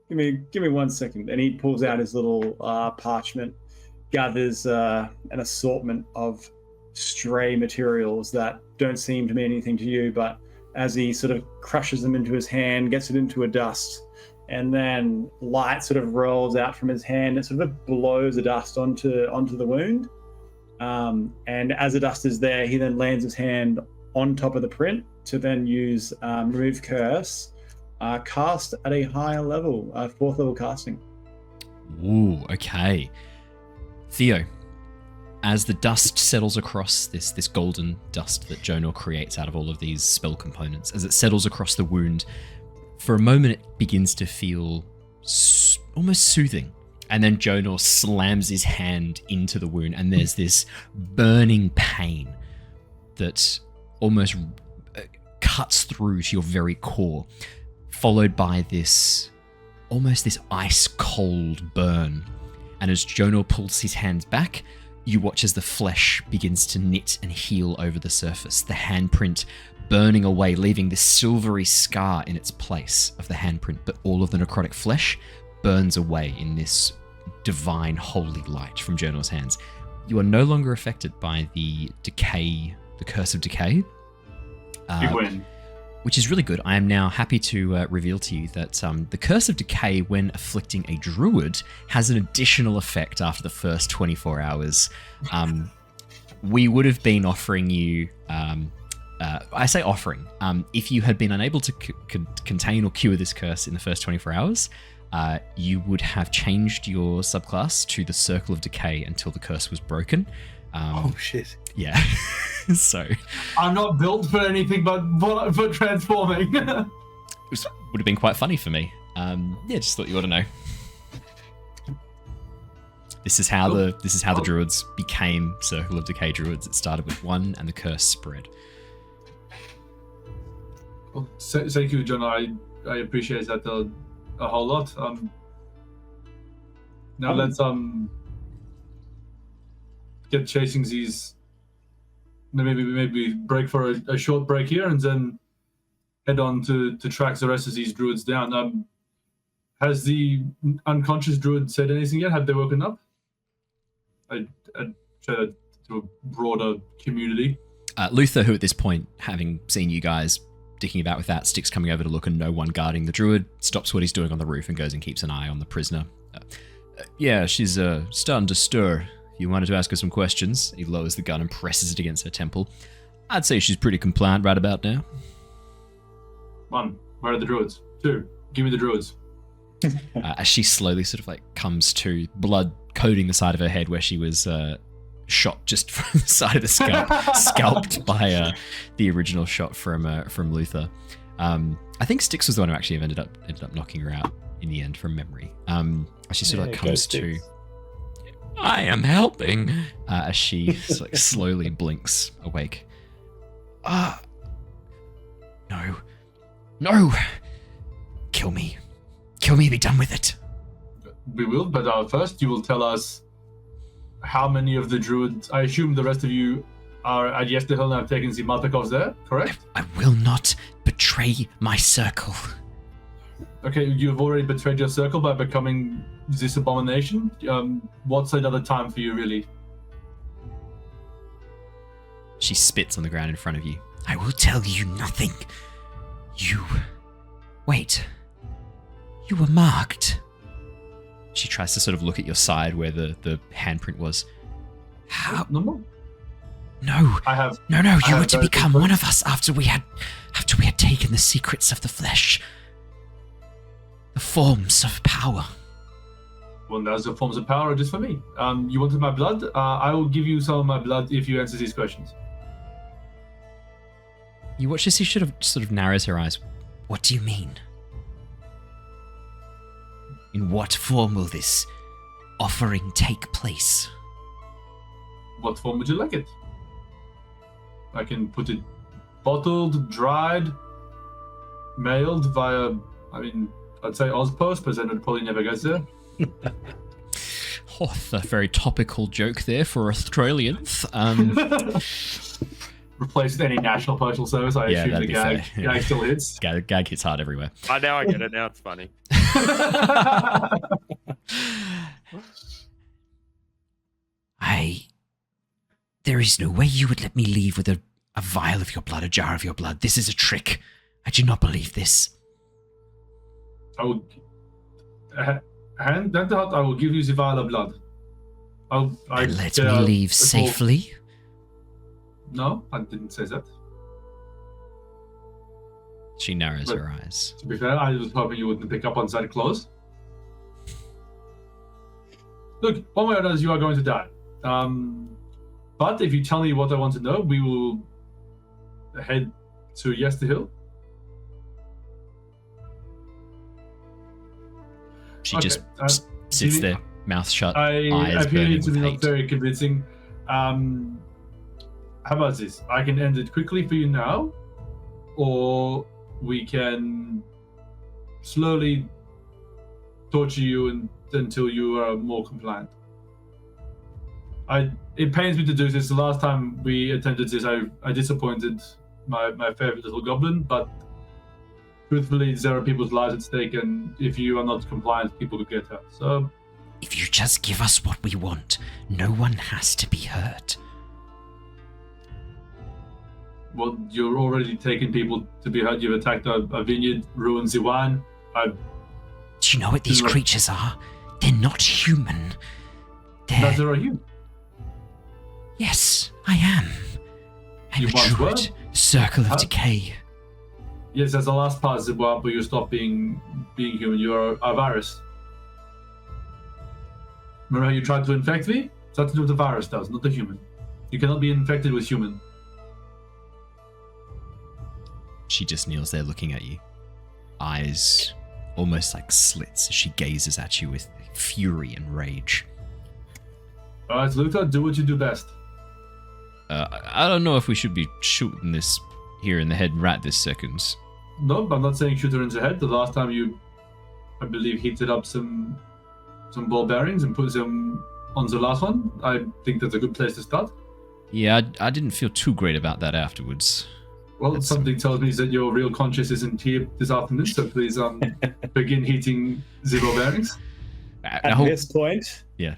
Give me 1 second. And he pulls out his little parchment, gathers an assortment of stray materials that don't seem to mean anything to you, but as he sort of crushes them into his hand, gets it into a dust, and then light sort of rolls out from his hand. It sort of blows the dust onto the wound. And as the dust is there, he then lands his hand on top of the print to then use Remove Curse. Cast at a higher level, 4th level casting. Ooh, okay. Theo, as the dust settles across this golden dust that Jonor creates out of all of these spell components, as it settles across the wound, for a moment it begins to feel almost soothing. And then Jonor slams his hand into the wound, and there's this burning pain that almost cuts through to your very core, followed by this ice cold burn. And as Jonor pulls his hands back, you watch as the flesh begins to knit and heal over the surface, the handprint burning away, leaving this silvery scar in its place of the handprint, but all of the necrotic flesh burns away in this divine holy light from Jonor's hands. You are no longer affected by the decay, the curse of decay. Big win. Which is really good. I am now happy to reveal to you that the Curse of Decay, when afflicting a druid, has an additional effect after the first 24 hours. We would have been offering you... I say offering. If you had been unable to contain or cure this curse in the first 24 hours, you would have changed your subclass to the Circle of Decay until the curse was broken. Oh, shit. Yeah. So... I'm not built for anything but for transforming. It would have been quite funny for me. Yeah, just thought you ought to know. This is how the druids became Circle of Decay druids. It started with one, and the curse spread. Well, thank you, John. I appreciate that a whole lot. Now let's get chasing these. Maybe break for a short break here, and then head on to track the rest of these druids down. Has the unconscious druid said anything yet? Have they woken up? I to a broader community. Luther, who at this point, having seen you guys dicking about with that, Styx coming over to look and no one guarding the druid, stops what he's doing on the roof and goes and keeps an eye on the prisoner. Yeah, she's starting to stir. You wanted to ask her some questions. He lowers the gun and presses it against her temple. I'd say she's pretty compliant right about now. 1, where are the druids? 2, give me the druids. As she slowly sort of like comes to, blood coating the side of her head where she was shot just from the side of the scalp, scalped by the original shot from Luther. I think Styx was the one who actually ended up knocking her out in the end from memory. She sort of like comes to... I am helping, as she like slowly blinks awake. No. Kill me, be done with it. We will, but first you will tell us how many of the druids, I assume the rest of you are at Yesterhill and have taken the Maltakovs there, correct? I will not betray my circle. Okay, you've already betrayed your circle by becoming this abomination. What's another time for you, really? She spits on the ground in front of you. I will tell you nothing. Wait. You were marked. She tries to sort of look at your side where the handprint was. How? No. No. No, you were to become one of us after we had taken the secrets of the flesh. The forms of power. Well, those are forms of power just for me. You wanted my blood? I will give you some of my blood if you answer these questions. You watch as she sort of narrows her eyes. What do you mean? In what form will this offering take place? What form would you like it? I can put it bottled, dried, mailed via, I'd say Ozpost, but then it probably never gets there. A very topical joke there for Australians. Replace any national postal service. I assume the gag still hits. Gag hits hard everywhere. Now I get it. Now it's funny. There is no way you would let me leave with a vial of your blood, a jar of your blood. This is a trick. I do not believe this. I will hand that out. I will give you the vial of blood. Let me leave safely. No, I didn't say that. She narrows her eyes. To be fair, I was hoping you wouldn't pick up on that clause. Look, one way or another, you are going to die. But if you tell me what I want to know, we will head to Yesterhill. She just sits there, Mouth shut, I eyes appear burning to with be not hate. very convincing. How about this? I can end it quickly for you now, or we can slowly torture you until you are more compliant. It pains me to do this. The last time we attempted this, I disappointed my favorite little goblin, but truthfully, there are people's lives at stake, and if you are not compliant, people could get hurt. So, If you just give us what we want, no one has to be hurt. well, you're already taking people to be hurt. You've attacked a vineyard, ruined the wine. Do you know what these Right. creatures are? They're not human. Neither are you. Yes, I am. I'm You a once were? druid. Circle of Huh? Decay. Yes, that's the last part of the one where you stop being human. You are a virus. Remember how you tried to infect me? That's what the virus does, not the human. You cannot be infected with human. She just kneels there looking at you. Eyes almost like slits as she gazes at you with fury and rage. All right, Luther, do what you do best. I don't know if we should be shooting this here in the head right this second. No, I'm not saying shoot her in the head. The last time you, I believe, heated up some ball bearings and put them on the last one. I think that's a good place to start. Yeah, I didn't feel too great about that afterwards. Well, That's- something tells me that your real conscience isn't here this afternoon, so please begin heating the ball bearings. At hope- this point, Yeah.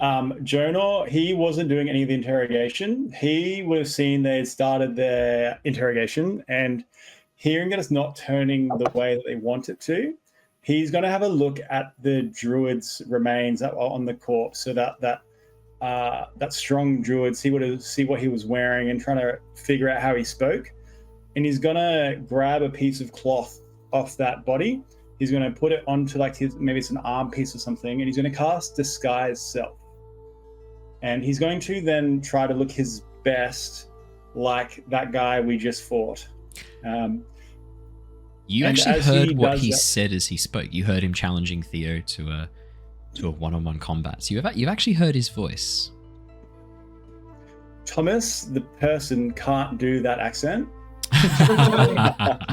Jonor, he wasn't doing any of the interrogation. He would have seen they had started their interrogation, and hearing that it's not turning the way that they want it to, he's going to have a look at the druid's remains that are on the corpse. So that strong druid, see what he was wearing, and trying to figure out how he spoke. And he's going to grab a piece of cloth off that body. He's going to put it onto maybe it's an arm piece or something, and he's going to cast Disguise Self. And he's going to then try to look his best like that guy we just fought. You And actually as he heard what does he that- said as he spoke. You heard him challenging Theo to a one-on-one combat. So you've actually heard his voice. Thomas, the person, can't do that accent.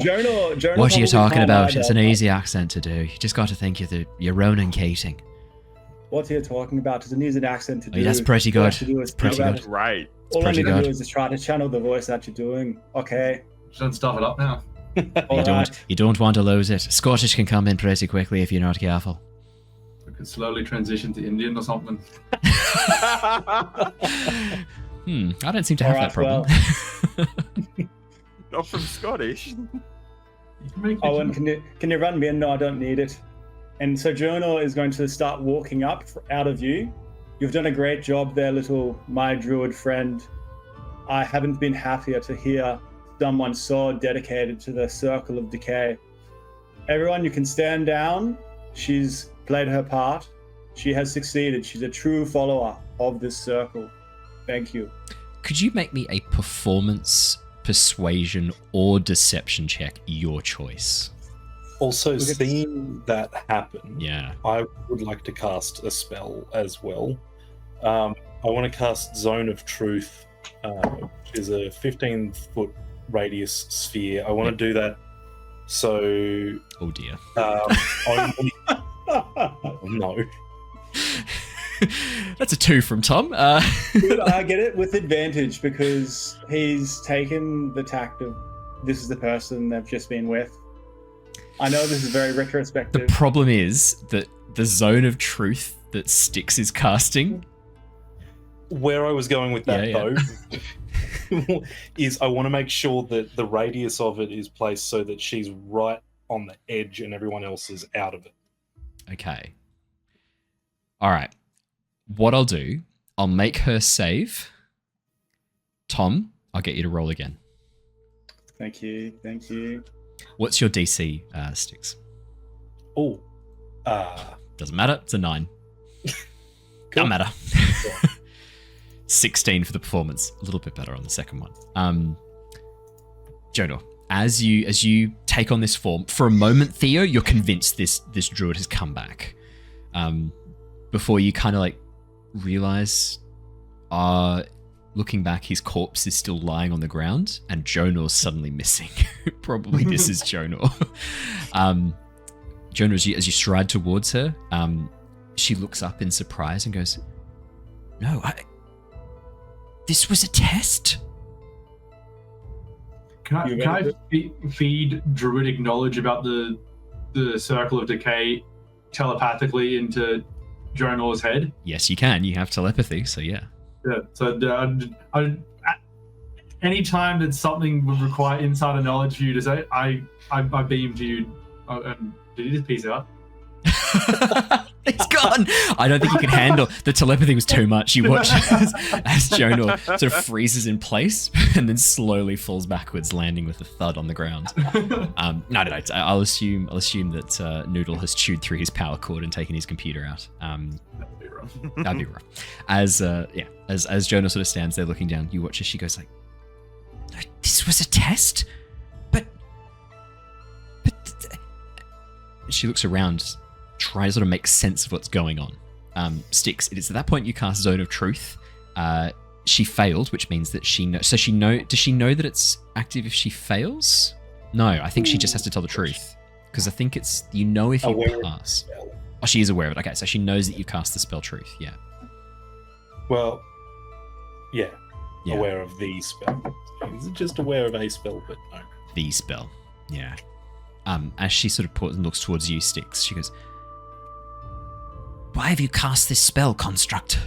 Jonor What are you probably talking can't about? either. It's an easy accent to do. You just got to think you're Ronan Keating. What are you talking about? It's an easy accent to Oh, do. that's pretty All I good. have to do is Pretty think about good. it. Right. All I pretty need to good. do is just try to channel the voice that you're doing. Okay. Don't stuff it up now. All right. You don't want to lose it. Scottish can come in pretty quickly if you're not careful. We could slowly transition to Indian or something. I don't seem to have that Alright, problem. Not from Scottish. You can make Owen, can you run me in? No, I don't need it. And so Jonor is going to start walking up out of you. You've done a great job there, my druid friend. I haven't been happier to hear someone so dedicated to the Circle of Decay. Everyone, you can stand down. She's played her part. She has succeeded. She's a true follower of this circle. Thank you. Could you make me a performance, persuasion, or deception check? Your choice. Also, Okay. seeing that happen, Yeah. I would like to cast a spell as well. I want to cast Zone of Truth, which is a 15-foot radius sphere. I want to do that so Oh dear. only... no. That's a 2 from Tom. I get it with advantage because he's taken the tact of this is the person they've just been with. I know this is very The retrospective. problem is that the zone of truth that Styx is casting. Where I was going with that, Yeah, though, is I want to make sure that the radius of it is placed so that she's right on the edge and everyone else is out of it. Okay. All right. What I'll do, I'll make her save. Tom, I'll get you to roll again. Thank you. Thank you. What's your DC, Styx? Oh, Doesn't matter. It's a 9. Don't matter. 16 for the performance. A little bit better on the second one. Jonor, as you take on this form, for a moment, Theo, you're convinced this druid has come back. before you kind of like realize, looking back, his corpse is still lying on the ground, and Jonor's suddenly missing. Probably this is Jonor. Jonor, as you stride towards her, she looks up in surprise and goes, "No, this was a test." Can I feed druidic knowledge about the circle of decay telepathically into Jonor's head? Yes, you can. You have telepathy, so yeah. Yeah. So any time that something would require insider knowledge for you to say, I beam to you. Did you just peace out? It's gone. I don't think you can handle the telepathy. Was too much. You watch as Jonor sort of freezes in place and then slowly falls backwards, landing with a thud on the ground. No. I'll assume that Noodle has chewed through his power cord and taken his computer out. That'd be rough. That'd be rough. As Jonor sort of stands there looking down, you watch as she goes like, "This was a test, but." She looks around, trying to sort of make sense of what's going on. Styx, it is at that point you cast Zone of Truth. She failed, which means that she knows. So does she know that it's active if she fails? No, I think she just has to tell the truth. Because I think it's, if you pass. Oh, she is aware of it. Okay, so she knows that you cast the spell Truth, yeah. Well, yeah. Aware of the spell. Just aware of a spell, but no. The spell, yeah. As she sort of paused and looks towards you, Styx, she goes, "Why have you cast this spell, Construct?"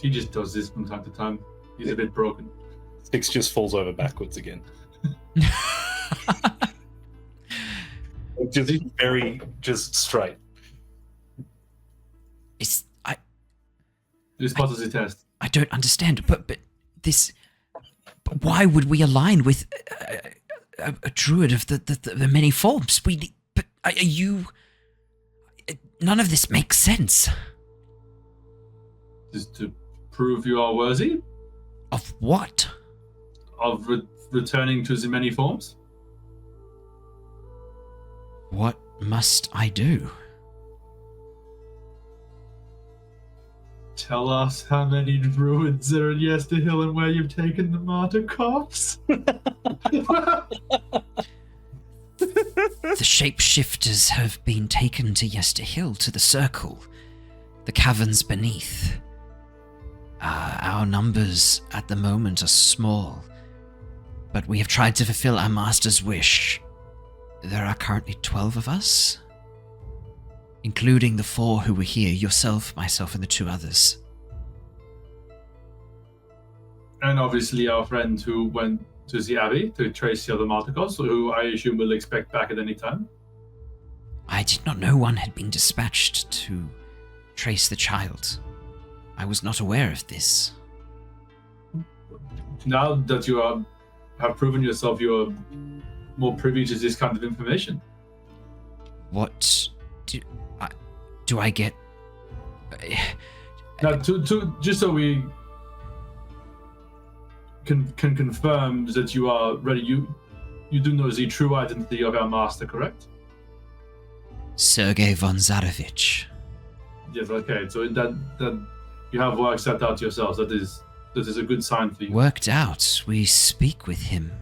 He just does this from time to time. He's a bit broken. Styx just falls over backwards again. Just straight. This part is a test. I don't understand, but this. But why would we align with a druid of the many forms? But are you? None of this makes sense. Just to prove you are worthy? Of what? Of returning to the many forms? What must I do? Tell us how many druids are in Yester Hill and where you've taken the martyr corpse. The shapeshifters have been taken to Yester Hill, to the circle, the caverns beneath. Our numbers at the moment are small, but we have tried to fulfill our master's wish. There are currently 12 of us, including the 4 who were here, yourself, myself, and the 2 others. And obviously our friend who went to the Abbey to trace the other Marticos, who I assume we'll expect back at any time. I did not know one had been dispatched to trace the child. I was not aware of this. Now that you have proven yourself, you are more privy to this kind of information. What do I get? Now, just so we can confirm that you are ready, you do know the true identity of our master, correct? Sergei von Zarevich. Yes, okay. So that you have work set out yourselves. That is a good sign for you. Worked out. We speak with him.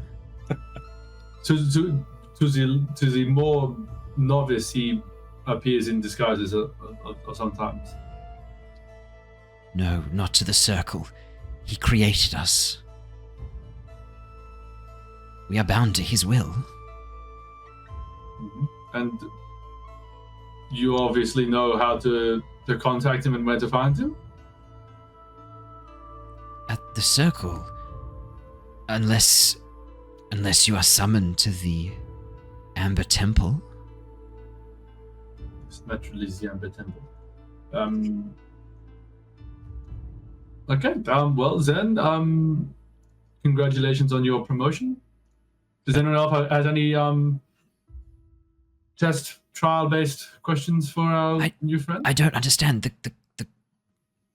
To the more novice, he appears in disguises sometimes. No, not to the circle. He created us. We are bound to his will. Mm-hmm. And you obviously know how to contact him and where to find him? At the circle. Unless you are summoned to the Amber Temple. It's naturally the Amber Temple. Okay, well then, congratulations on your promotion. Does anyone else have any test trial-based questions for our new friend? I don't understand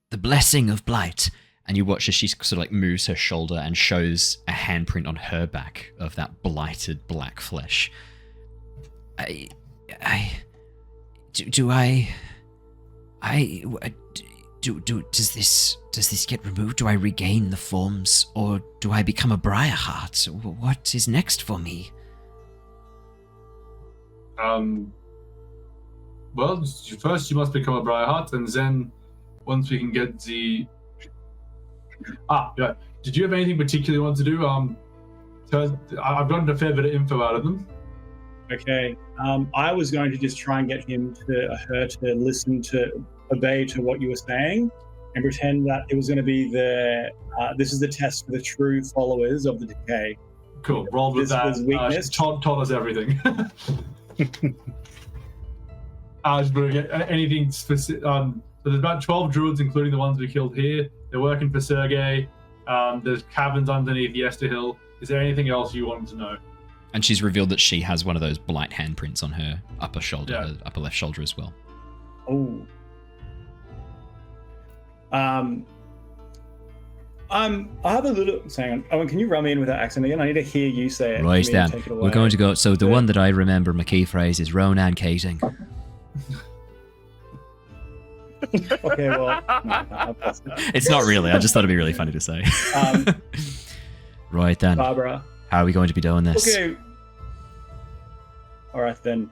the blessing of Blight. And you watch as she sort of like moves her shoulder and shows a handprint on her back of that blighted black flesh. I Does this get removed? Do I regain the forms, or do I become a Briarheart? What is next for me? Well, first you must become a Briarheart, and then once we can get the... yeah. Did you have anything particular you want to do? I've gotten a fair bit of info out of them. Okay. I was going to just try and get her to listen to, obey to what you were saying, and pretend that it was going to be this is the test for the true followers of the Decay. Cool. Rolled with that. Weakness. Told us everything. Anything specific? So there's about 12 druids, including the ones we killed here. They're working for Sergei. There's caverns underneath Yester Hill. Is there anything else you wanted to know? And she's revealed that she has one of those blight handprints on her upper shoulder, her upper left shoulder as well. Oh. I have a little... Hang on. Owen, can you run me in with that accent again? I need to hear you say it. Right then. We're going to go... So the one that I remember, my key phrase, is Ronan Keating. Okay, well... No, it's not really. I just thought it'd be really funny to say. Right then. Barbara. How are we going to be doing this? Okay. All right then.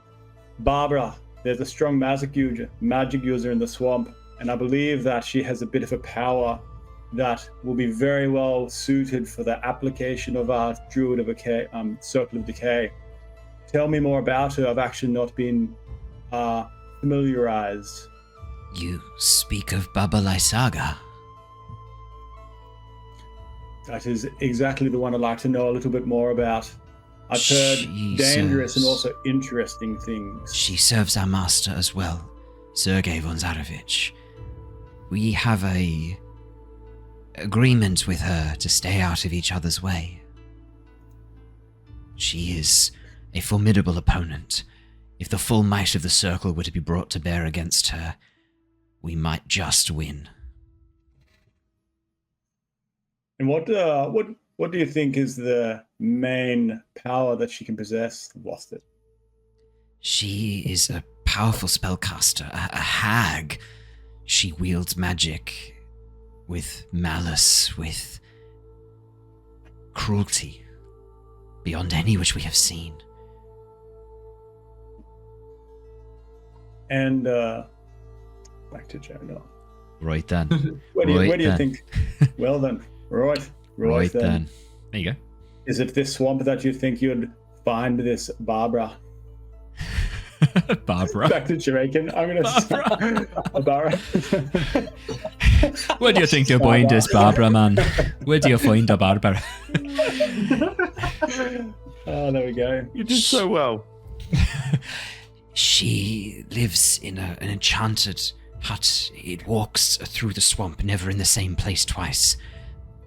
Barbara, there's a strong magic user in the swamp, and I believe that she has a bit of a power that will be very well suited for the application of our Druid of Decay, Circle of Decay. Tell me more about her. I've actually not been familiarized. You speak of Baba Lysaga. That is exactly the one I'd like to know a little bit more about. I've heard dangerous and also interesting things. She serves our master as well, Sergei von Zarovich. We have a agreement with her to stay out of each other's way. She is a formidable opponent. If the full might of the circle were to be brought to bear against her, we might just win. And what do you think is the main power that she can possess? Lost it. She is a powerful spellcaster, a hag. She wields magic with malice, with cruelty, beyond any which we have seen. And back to Jonor. Right then. Where do you think? Well then. Right then. There you go. Is it this swamp that you think you'd find this Barbara? Barbara. Back to Jamaican. I'm going to Barbara. Where do you think you'll find this Barbara, man? Where do you find a Barbara? Oh, there we go. You did so well. She lives in an enchanted hut. It walks through the swamp, never in the same place twice.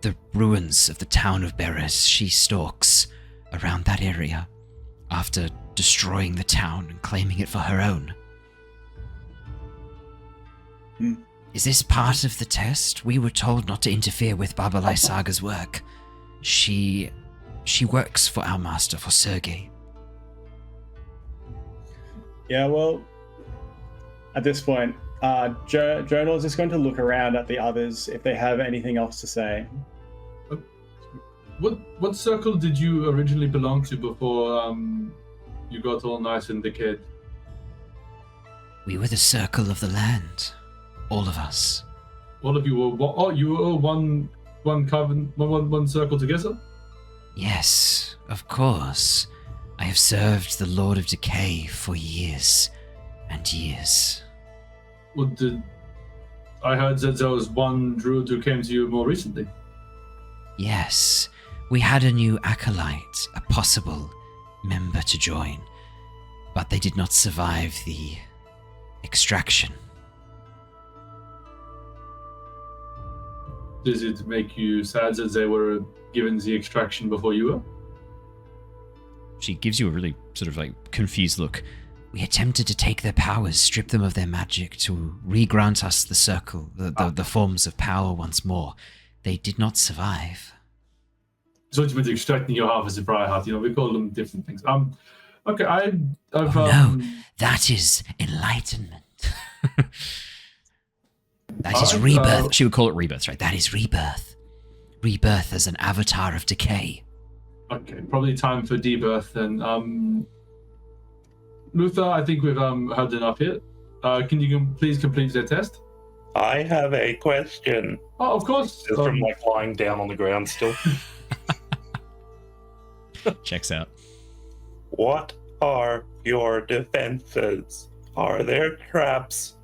The ruins of the town of Beres. She stalks around that area after destroying the town and claiming it for her own. Is this part of the test? We were told not to interfere with Baba Lysaga's work. She works for our master, for Sergei. Yeah, well, at this point, Jonor is just going to look around at the others if they have anything else to say. What circle did you originally belong to before you got all nice and decayed? We were the circle of the land. All of us. All of you were you were all one coven, one circle together? Yes, of course. I have served the Lord of Decay for years and years. Well, I heard that there was one druid who came to you more recently. Yes, we had a new acolyte, a possible member to join, but they did not survive the extraction. Does it make you sad that they were given the extraction before you were? She gives you a really sort of like confused look. We attempted to take their powers, strip them of their magic, to re-grant us the circle, the forms of power once more. They did not survive. So you meant extracting your half as a Briarheart, we call them different things. Okay, no, that is enlightenment. That is rebirth. She would call it rebirth, right? That is rebirth. Rebirth as an avatar of decay. Okay, probably time for debirth then. Luther, I think we've heard enough here. Can you please complete the test? I have a question. Oh, of course. Just from lying down on the ground still. Checks out. What are your defenses? Are there traps?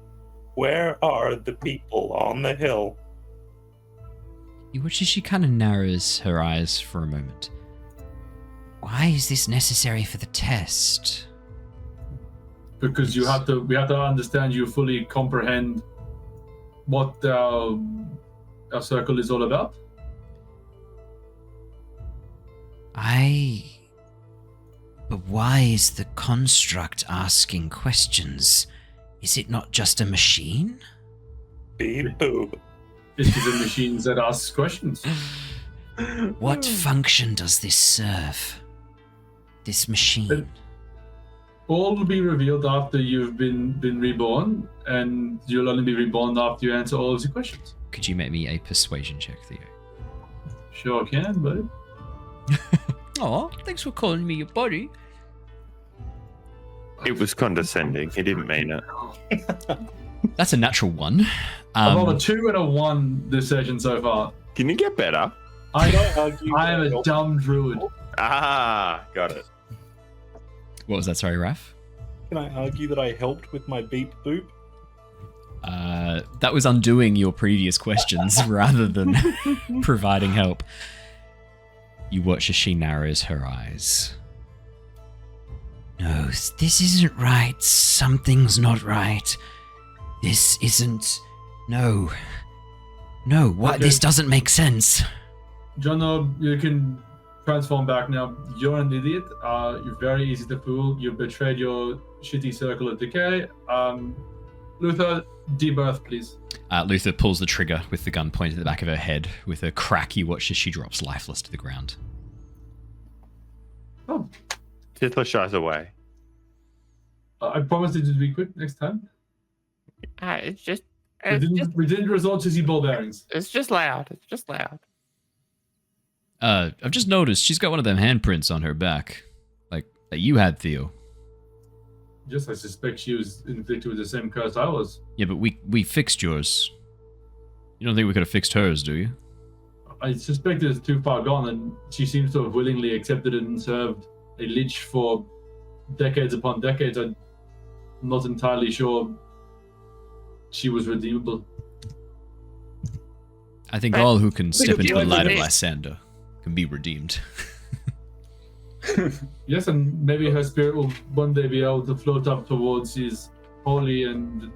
Where are the people on the hill? You watch as she kind of narrows her eyes for a moment. Why is this necessary for the test? Because we have to understand you fully comprehend what our circle is all about. But why is the construct asking questions? Is it not just a machine? Beep boop. It is a machine that asks questions. What function does this serve? This machine? All will be revealed after you've been reborn, and you'll only be reborn after you answer all of the questions. Could you make me a persuasion check, Theo? Sure can, buddy. Aw, thanks for calling me your buddy. It was condescending. He didn't mean it. That's a natural 1. I've rolled a 2 and a 1 this session so far. Can you get better? I am a dumb druid. Ah, got it. What was that? Sorry, Raph? Can I argue that I helped with my beep boop? That was undoing your previous questions rather than providing help. You watch as she narrows her eyes. No, this isn't right. Something's not right. This isn't... No. No, what? Okay. This doesn't make sense. Jonor, you can transform back now. You're an idiot. You're very easy to fool. You betrayed your shitty circle of decay. Luther, debirth, please. Luther pulls the trigger with the gun pointed at the back of her head. With a crack, you watch as she drops lifeless to the ground. Oh. Tithla shies away. I promised it to be quick next time. It's just... We didn't resort to the ball bearings. It's just loud. It's just loud. I've just noticed she's got one of them handprints on her back. Like, that you had, Theo. Yes, I suspect she was inflicted with the same curse I was. Yeah, but we fixed yours. You don't think we could have fixed hers, do you? I suspect it's too far gone, and she seems to have willingly accepted it and served a lich for decades upon decades. I'm not entirely sure she was redeemable. I think all who can step if into you the were light of to- Lysander can be redeemed. Yes, and maybe her spirit will one day be able to float up towards his holy and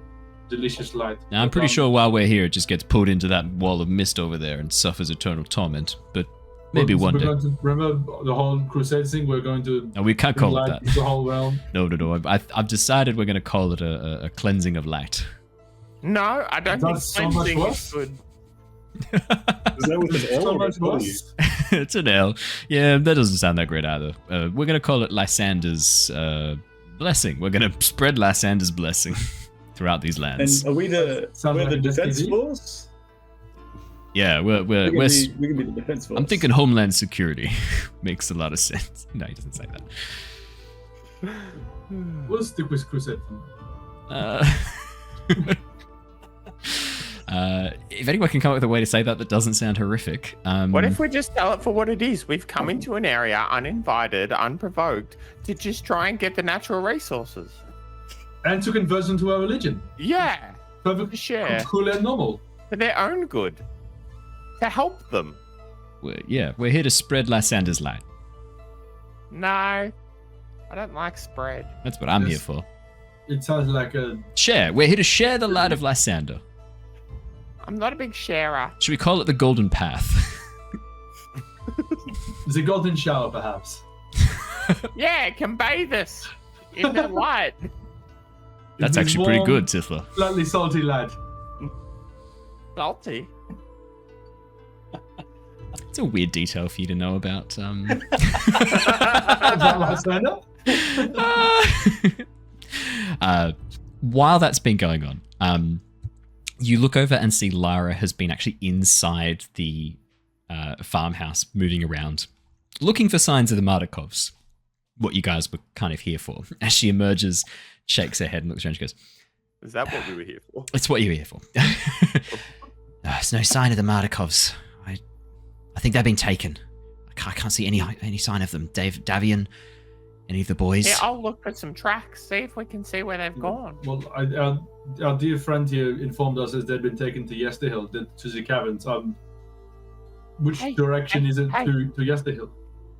delicious light. Now, I'm pretty sure while we're here, it just gets pulled into that wall of mist over there and suffers eternal torment. But maybe one day. Going to, remember the whole crusade thing? We're going to No, we can't call it enlighten that. the whole realm. No. I've decided we're going to call it a cleansing of light. No, I don't think That's so much cleansing worse. is good. Is that with an L So or a much W? worse. It's an L. Yeah, that doesn't sound that great either. We're going to call it Lysander's blessing. We're going to spread Lysander's blessing throughout these lands. And are we the Sounds like defense Destiny. force? Yeah, We can be the defense force. I'm thinking Homeland Security. Makes a lot of sense. No, he doesn't say that. We'll stick with crusade. If anyone can come up with a way to say that doesn't sound horrific. What if we just tell it for what it is? We've come into an area uninvited, unprovoked, to just try and get the natural resources. And to convert them to our religion. Yeah, Perfect. Share. Cool and normal. for their own good. To help them. We're here to spread Lysander's light. No, I don't like spread. That's what I'm Yes. here for. It sounds like a Share. We're here to share the light of Lysander. I'm not a big sharer. Should we call it the Golden Path? the golden shower, perhaps. Yeah, it can bathe us in the light. That's It is actually pretty warm, good, Tithla. Slightly salty light. Salty. It's a weird detail for you to know about. Is that Lysander? While that's been going on, You look over and see Lara has been actually inside the farmhouse, moving around, looking for signs of the Mardikovs. What you guys were kind of here for. As she emerges, shakes her head and looks around, she goes, Is that what we were here for? it's what you were here for. There's no sign of the Mardikovs. I think they've been taken. I can't see any sign of them. Davian, any of the boys? Yeah, I'll look for some tracks, see if we can see where they've gone. Well, our dear friend here informed us as they'd been taken to Yesterhill, to the caverns. Which direction is it to Yesterhill?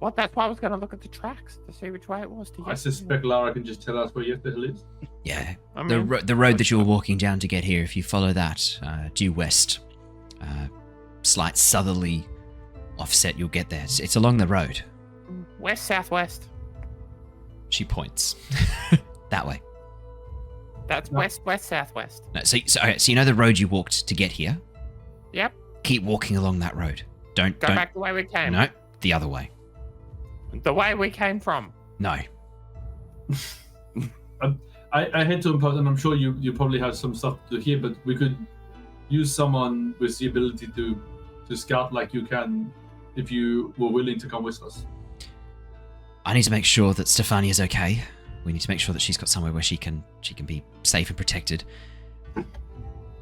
Well, that's why I was going to look at the tracks to see which way it was to Yesterhill. I suspect Lara can just tell us where Yesterhill is. Yeah, the road that you were walking down to get here, if you follow that, due west, slight southerly offset, you'll get there. It's along the road. West-southwest. She points. That way. That's west-southwest. No, so you know the road you walked to get here? Yep. Keep walking along that road. Don't Go back the way we came. No, the other way. The way we came from. No. I hate to impose, and I'm sure you probably have some stuff to do here, but we could use someone with the ability to scout like you can if you were willing to come with us. I need to make sure that Stefania's okay. We need to make sure that she's got somewhere where she can be safe and protected.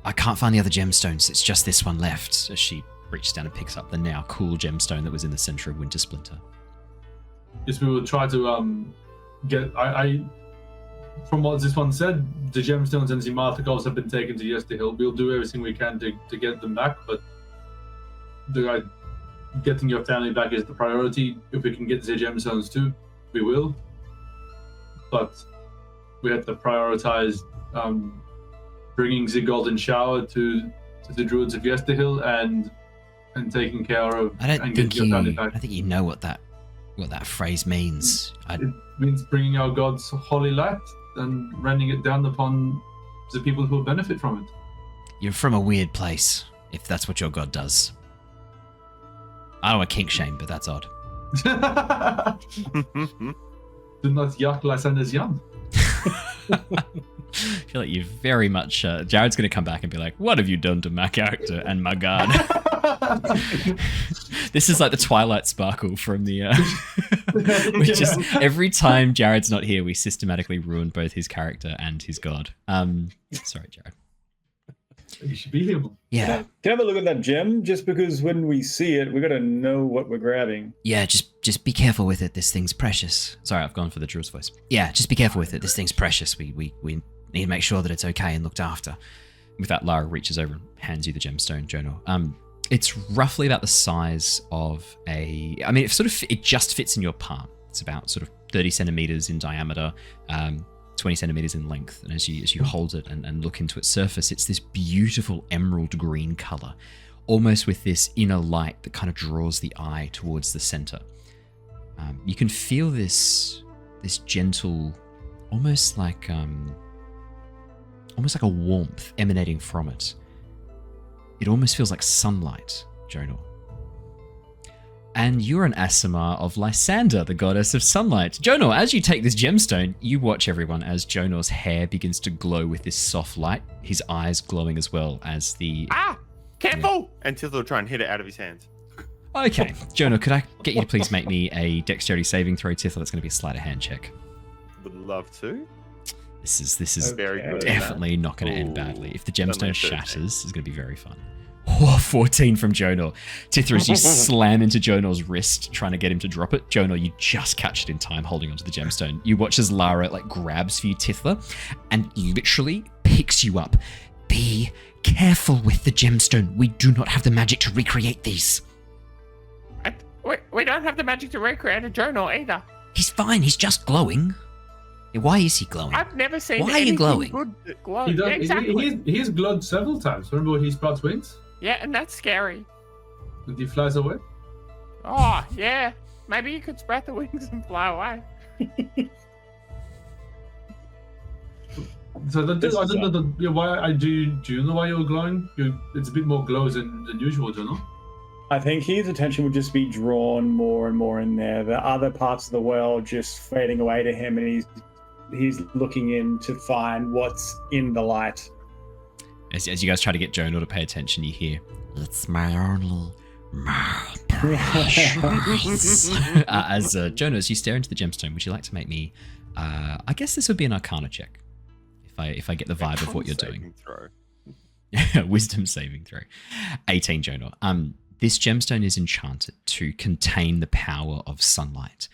I can't find the other gemstones. It's just this one left. As she reaches down and picks up the now cool gemstone that was in the center of Winter Splinter. Yes, we will try to get. I from what this one said, the gemstones and the Mardikovs have been taken to Yesterhill. We'll do everything we can to get them back, but getting your family back is the priority. If we can get the gemstones too, we will. But we have to prioritize bringing the golden shower to the Druids of Yesterhill and taking care of and getting your family back. I don't think you know what that phrase means. It means bringing our God's holy light and raining it down upon the people who will benefit from it. You're from a weird place, if that's what your God does. I don't want to kink shame, but that's odd. Do not yuck Lysander's yum. I feel like you very much... Jared's going to come back and be like, what have you done to my character and my God? This is like the Twilight Sparkle from the... which is every time Jared's not here, we systematically ruin both his character and his God. Sorry, Jared. You should be here. Yeah. Can I have a look at that gem? Just because when we see it, we got to know what we're grabbing. Yeah, just be careful with it. This thing's precious. Sorry, I've gone for the Druid's voice. Yeah, just be careful with it. This thing's precious. We need to make sure that it's okay and looked after. With that, Lara reaches over and hands you the gemstone, Jonor. It's roughly about the size of a... I mean, it just fits in your palm. It's about sort of 30 centimeters in diameter, 20 centimeters in length. And as you hold it and look into its surface, it's this beautiful emerald green color, almost with this inner light that kind of draws the eye towards the center. You can feel this gentle, almost like a warmth emanating from it. It almost feels like sunlight, Jonor. And you're an Aasimar of Lysander, the goddess of sunlight. Jonor, as you take this gemstone, you watch everyone as Jonor's hair begins to glow with this soft light, his eyes glowing as well as the... Ah! Careful! And Tithla will try and hit it out of his hands. Okay, Jonor, could I get you to please make me a dexterity saving throw, Tithla? That's going to be a sleight of hand check. Would love to. This is very good. Definitely not going to end badly. If the gemstone Only 13. shatters, it's going to be very fun. Oh, 14 from Jonor. Tithla, as you slam into Jonor's wrist, trying to get him to drop it. Jonor, you just catch it in time, holding onto the gemstone. You watch as Lara grabs for you, Tithla, and literally picks you up. Be careful with the gemstone. We do not have the magic to recreate these. We don't have the magic to recreate a Jonor either. He's fine. He's just glowing. Why is he glowing? I've never seen Why are you glowing? Good glow. He, Yeah, exactly. he's glowed several times. Remember when he sprouts wings? Yeah, and that's scary. And he flies away? Oh, yeah. Maybe you could spread the wings and fly away. So I don't know why do you know why you're glowing? It's a bit more glow than usual, don't you know? I think his attention would just be drawn more and more in there. The other parts of the world just fading away to him, and he's looking in to find what's in the light. As you guys try to get Jonor to pay attention, you hear, "It's my only, my precious." As Jonor, as you stare into the gemstone, would you like to make me? I guess this would be an Arcana check, if I get the vibe of what you're doing. Wisdom saving throw. 18, Jonor. This gemstone is enchanted to contain the power of sunlight.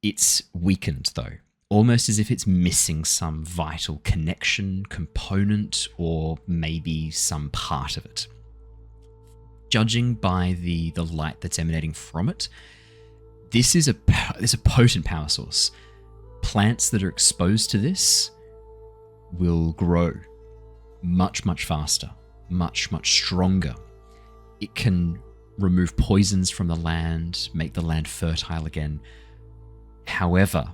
It's weakened though, almost as if it's missing some vital connection, component, or maybe some part of it. Judging by the light that's emanating from it, this is a potent power source. Plants that are exposed to this will grow much, much faster, much, much stronger. It can remove poisons from the land, make the land fertile again. However,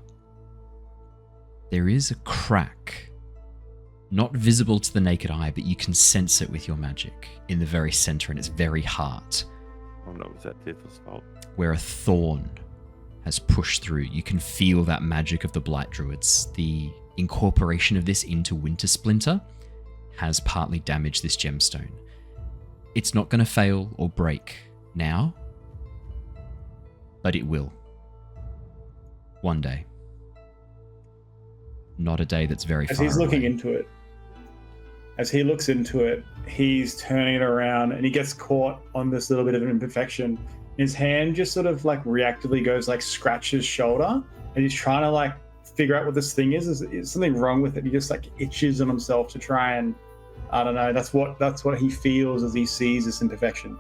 there is a crack, not visible to the naked eye, but you can sense it with your magic in the very center, in its very heart. Oh no, was that Tithla's fault? Where a thorn has pushed through. You can feel that magic of the Blight Druids. The incorporation of this into Winter Splinter has partly damaged this gemstone. It's not going to fail or break now, but it will. One day. Not a day that's very far away. As he's looking into it, as he looks into it, he's turning it around and he gets caught on this little bit of an imperfection. His hand just sort of like reactively goes like scratch his shoulder, and he's trying to like figure out what this thing is. Is something wrong with it? He just like itches on himself to try and, I don't know. That's what he feels as he sees this imperfection.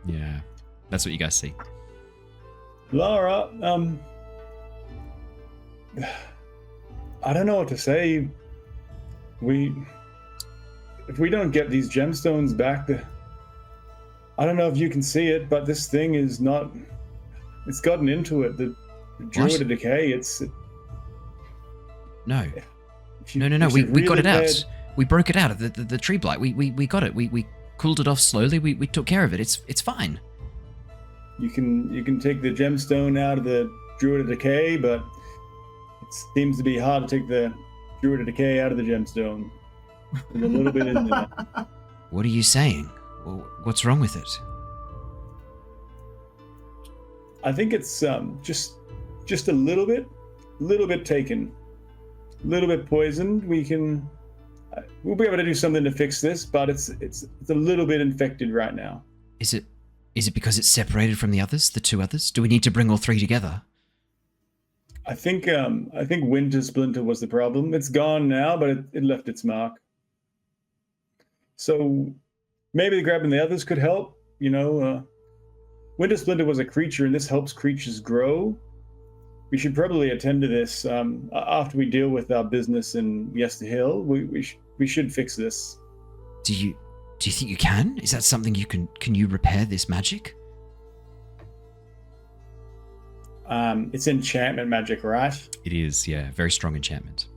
Yeah, that's what you guys see. Laura, I don't know what to say. If we don't get these gemstones back, I don't know if you can see it, but this thing is not. It's gotten into it. The Druid of Decay. No. No. We got it out. We broke it out of the tree blight. We got it. We cooled it off slowly. We took care of it. It's fine. You can take the gemstone out of the Druid of Decay, but it seems to be hard to take the Druid of Decay out of the gemstone. There's a little bit in there. What are you saying? Well, what's wrong with it? I think it's just a little bit taken, a little bit poisoned. We'll be able to do something to fix this, but it's a little bit infected right now. Is it because it's separated from the others, the two others? Do we need to bring all three together? I think Winter Splinter was the problem. It's gone now, but it left its mark. So maybe grabbing the others could help. Winter Splinter was a creature, and this helps creatures grow. We should probably attend to this after we deal with our business in Yester Hill. We should fix this. Do you think you can? Is that something you can you repair this magic? It's enchantment magic, right? It is, yeah. Very strong enchantment.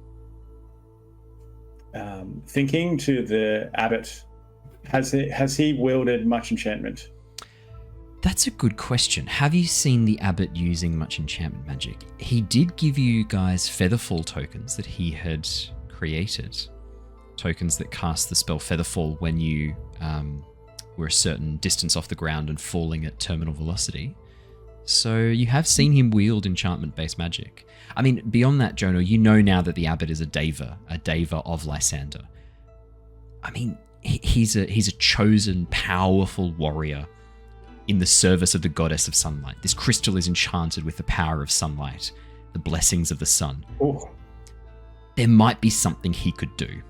Thinking to the abbot, has he wielded much enchantment? That's a good question. Have you seen the abbot using much enchantment magic? He did give you guys Featherfall tokens that he had created. Tokens that cast the spell Featherfall when you were a certain distance off the ground and falling at terminal velocity. So you have seen him wield enchantment-based magic. I mean, beyond that, Jonor, you know now that the abbot is a Deva of Lysander. I mean, he's a chosen, powerful warrior in the service of the goddess of sunlight. This crystal is enchanted with the power of sunlight, the blessings of the sun. Oh. There might be something he could do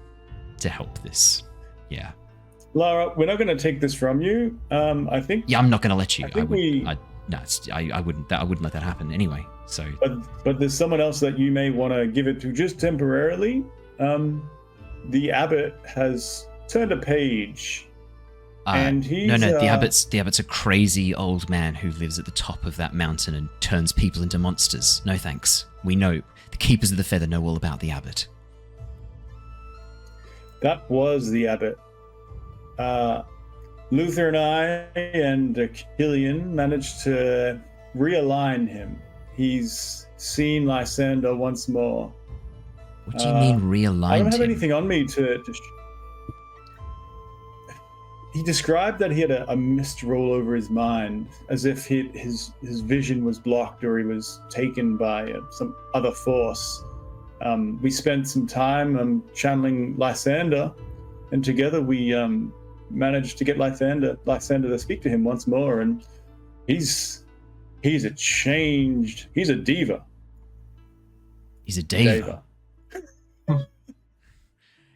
to help this. Yeah. Lara, we're not going to take this from you. I think. Yeah, I'm not going to let you. I wouldn't let that happen anyway. So. But there's someone else that you may want to give it to just temporarily. The abbot has turned a page. And he's, no, the abbot's a crazy old man who lives at the top of that mountain and turns people into monsters. No thanks. We know, the Keepers of the Feather know all about the abbot. That was the abbot. Luther and I and Killian managed to realign him. He's seen Lysander once more. What do you mean realign him? I don't have anything on me to he described that he had a mist roll over his mind, as if his vision was blocked or he was taken by some other force. We spent some time channeling Lysander, and together we managed to get Lysander to speak to him once more, and he's a diva. He's a diva.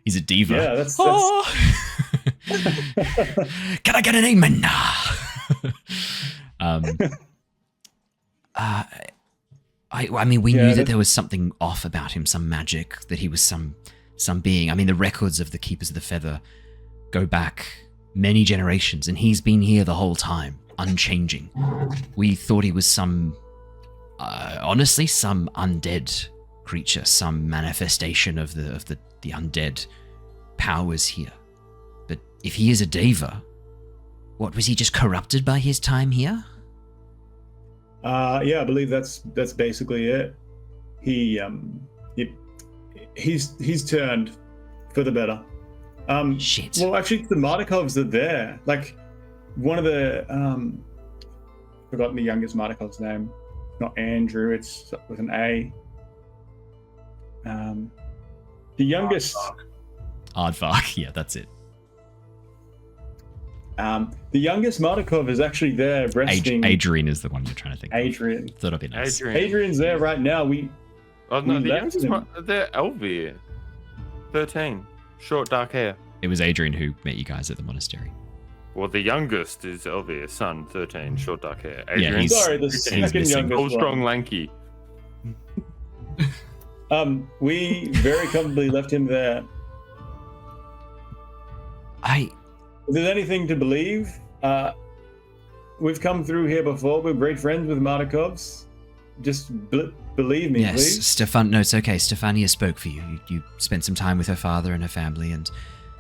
He's a diva. Yeah, that's... Oh! Can I get an amen? I mean, we knew that there was something off about him, some magic, that he was some being. I mean, the records of the Keepers of the Feather go back many generations, and he's been here the whole time, unchanging. We thought he was honestly, some undead creature, some manifestation of the undead powers here. But if he is a diva, what, was he just corrupted by his time here? Yeah, I believe that's basically it. He's turned for the better. Shit. Well, actually, the Mardikovs are there. Like, one of the forgotten the youngest Mardikov's name. Not Andrew. It's with an A. The youngest. Aardvark. Yeah, that's it. The youngest Mardikov is actually there resting. Adrian is the one you're trying to think of. Adrian. Thought it'd be nice. Adrian's there right now. The youngest one, they're Elvir. 13. Short dark hair. It was Adrian who met you guys at the monastery. Well, the youngest is Elvir's son, 13, short dark hair. Yeah, Adrian's sorry, the second youngest all strong, lanky. We very comfortably left him there. If there's anything to believe, we've come through here before. We're great friends with Mardikovs. Just believe me, please. Yes, no, it's okay. Stefania spoke for you. You spent some time with her father and her family, and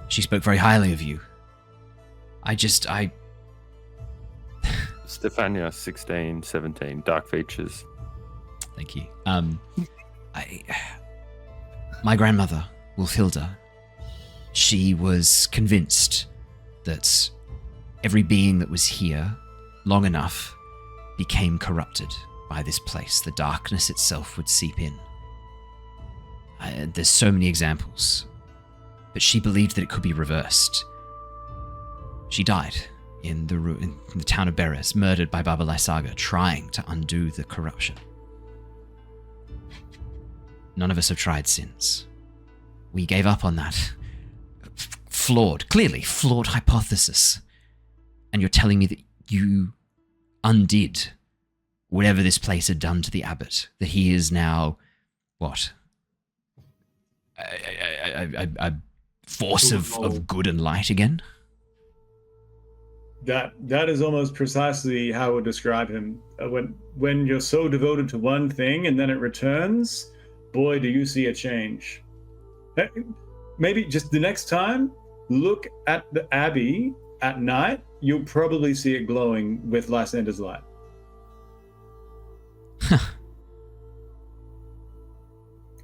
she spoke very highly of you. Stefania, 16, 17, dark features. Thank you. My grandmother, Wolfhilda, she was convinced that every being that was here long enough became corrupted by this place. The darkness itself would seep in. There's so many examples, but she believed that it could be reversed. She died in the town of Beres, murdered by Baba Lysaga, trying to undo the corruption. None of us have tried since. We gave up on that clearly flawed hypothesis. And you're telling me that you undid whatever this place had done to the abbot, that he is now, what? A force of good and light again? That is almost precisely how I would describe him. When you're so devoted to one thing and then it returns, boy, do you see a change. Maybe just the next time, look at the Abbey at night, you'll probably see it glowing with Lysander's light.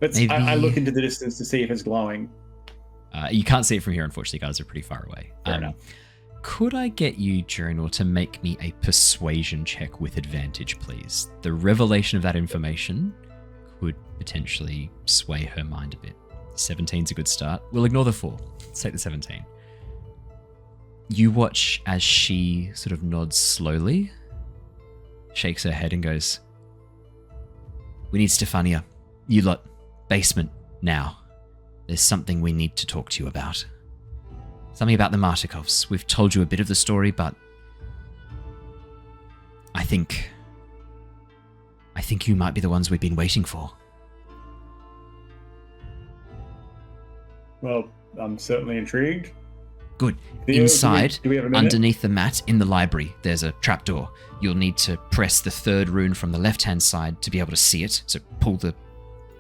I look into the distance to see if it's glowing. You can't see it from here, unfortunately. Guys are pretty far away. Fair enough. Could I get you, Jonor, to make me a persuasion check with advantage, please? The revelation of that information could potentially sway her mind a bit. 17's a good start. We'll ignore the 4. Let's take the 17. You watch as she sort of nods slowly, shakes her head and goes, "We need Stefania. You lot, basement now. There's something we need to talk to you about. Something about the Mardikovs. We've told you a bit of the story, but I think you might be the ones we've been waiting for." Well, I'm certainly intrigued. Good. Theo, Inside, do we have a minute? underneath the mat in the library, there's a trapdoor. You'll need to press the 3rd rune from the left-hand side to be able to see it. So pull the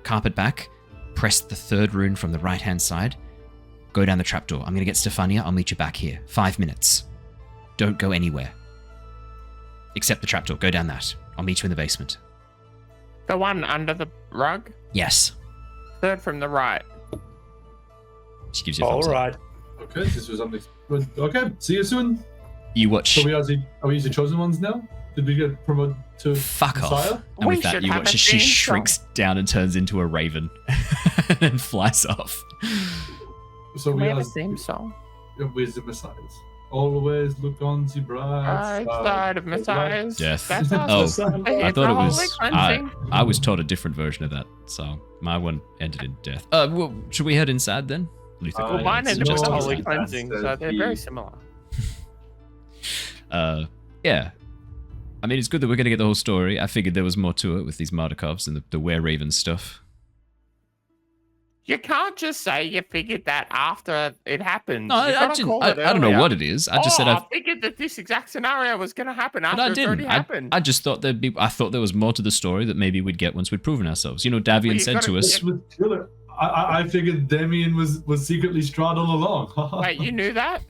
carpet back, press the 3rd rune from the right-hand side, go down the trapdoor. I'm going to get Stefania. I'll meet you back here. 5 minutes. Don't go anywhere. Except the trapdoor. Go down that. I'll meet you in the basement. The one under the rug? Yes. 3rd from the right. She gives you a thumbs up. All right. Okay, this was But okay, see you soon. You watch. So are we the chosen ones now? Did we get promoted to Fuck off. Messiah? And We with that, should you have watch a as she theme song. shrinks down and turns into a raven and flies off. So We we have are a theme song. with the messiahs. Always look on the bright Right side of Messiahs. Death. That's Oh, us. I thought it was. Holy I, cleansing. I was taught a different version of that, so my one ended in death. Well, should we head inside then? Luther, Well, Well, mine ended with suggested the we holy start. cleansing, so they're very similar. Yeah. I mean, it's good that we're going to get the whole story. I figured there was more to it with these Mardikovs and the were-raven stuff. You can't just say you figured that after it happened. No, You I gotta didn't. call I it don't know earlier. what it is. I just said I figured that this exact scenario was going to happen But after I it's already didn't. happened. I just thought there'd be. I thought there was more to the story that maybe we'd get once we'd proven ourselves. You know, Davian Well, you said gotta to us. I figured Damien was secretly Strahd all along. Wait, you knew that?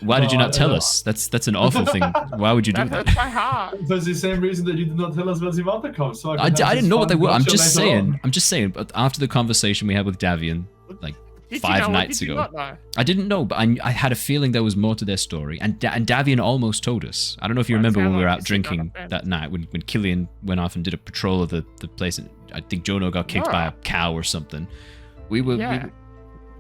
Why did you No, not tell I- us? That's an awful thing. Why would you do That that? hurts my heart. For the same reason that you did not tell us about the Mardikovs. So I didn't know what they were. I'm just saying. On. I'm just saying. But after the conversation we had with Davian, like Did you 5 know or nights did you ago, not know? I didn't know, but I had a feeling there was more to their story. And Davian almost told us. I don't know if you Well, it remember when sounded we were like out you said drinking not a that night when Killian went off and did a patrol of the place. And I think Jonor got kicked by a cow or something. We were. Yeah.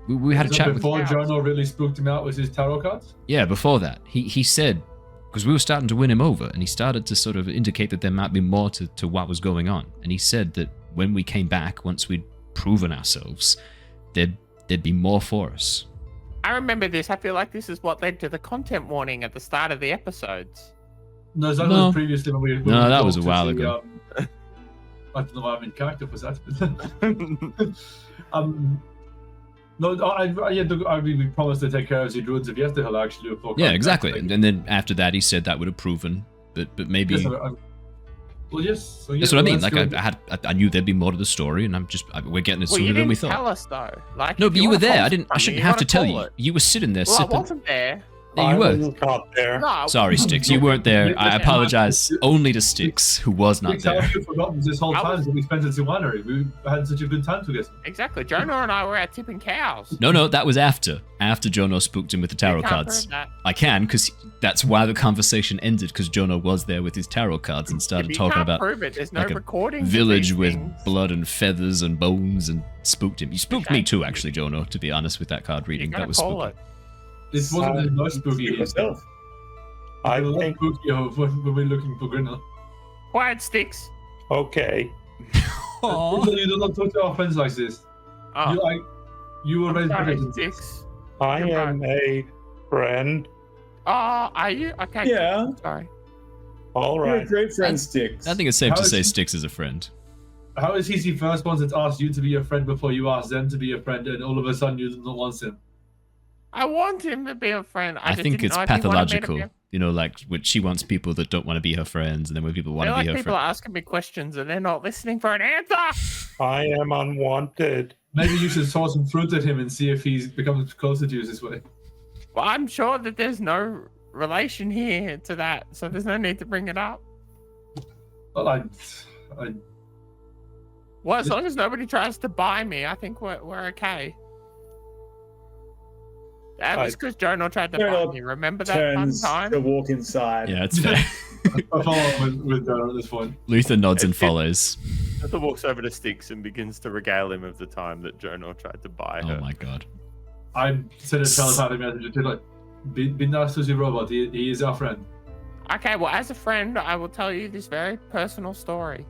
We had a Was chat that with. before cows. Jonor really spooked him out with his tarot cards. Yeah, before that, he said, because we were starting to win him over, and he started to sort of indicate that there might be more to what was going on. And he said that when we came back, once we'd proven ourselves, there'd be more for us. I remember this. I feel like this is what led to the content warning at the start of the episodes. No, that No. was previously when we. when No, we that was talked a while to the, ago. I don't know why I'm in character for that. No, we promised to take care of the druids of Yesterhill actually. Before Yeah, contact, exactly. like- And then after that, he said that would have proven, but maybe. Yes, well, yes. So, That's yeah, what I mean. let's Like go. I knew there'd be more to the story, and we're getting it Well, you sooner than we didn't thought. tell us though. Like, No, if but you were wanna there. call I didn't. I something, shouldn't you have to gotta tell call you. it. You were sitting there Well, I sipping. wasn't there. Yeah, you were. Not there. No, Sorry, Styx. You weren't there. I apologize only to Styx, who was not Six hours there. you've forgotten this whole I time was- that we spent at the winery. We had such a good time together. exactly. Jonor and I were out tipping cows. No, that was after Jonor spooked him with the tarot You can't cards. prove that. I can, because that's why the conversation ended, because Jonor was there with his tarot cards and If started you talking can't about prove it, there's no like a recordings of village these with things. blood and feathers and bones and spooked him. You spooked me Okay. too, actually, Jonor, to be honest, with that card You reading. gotta That was call spooky. it. This wasn't the most spooky. Yourself. I I love think. spooky when we're looking for Grinnell. Quiet Sticks. Okay. You do not talk to our friends like this. Oh, You were raised sorry, better than Sticks. I You're am a friend. Oh, are you? Okay. Yeah. Sorry. All You're a right. great friend, Styx. I think it's safe How to is say he- Styx is a friend. How is he the first one that asked you to be a friend before you asked them to be a friend, and all of a sudden you do not want him? I want him to be a friend. I just think didn't it's know if he wanted me to pathological. be a- You know, like when she wants people that don't want to be her friends, and then when people want I to feel be like her people friends. are asking me questions and they're not listening for an answer. I am unwanted. Maybe you should throw some fruit at him and see if he becomes closer to you this way. Well, I'm sure that there's no relation here to that, so there's no need to bring it up. Well, I Well, as long as nobody tries to buy me, I think we're okay. That was because Jonor tried to buy Jonor me. Remember that fun Turns time? to walk inside. Yeah, it's fair. I follow with at this point. Luther nods and follows. Luther walks over to Styx and begins to regale him of the time that Jonor tried to buy her. Oh my god. I sent a telepathic message to like, be nice to the robot. He is our friend. Okay, well, as a friend, I will tell you this very personal story.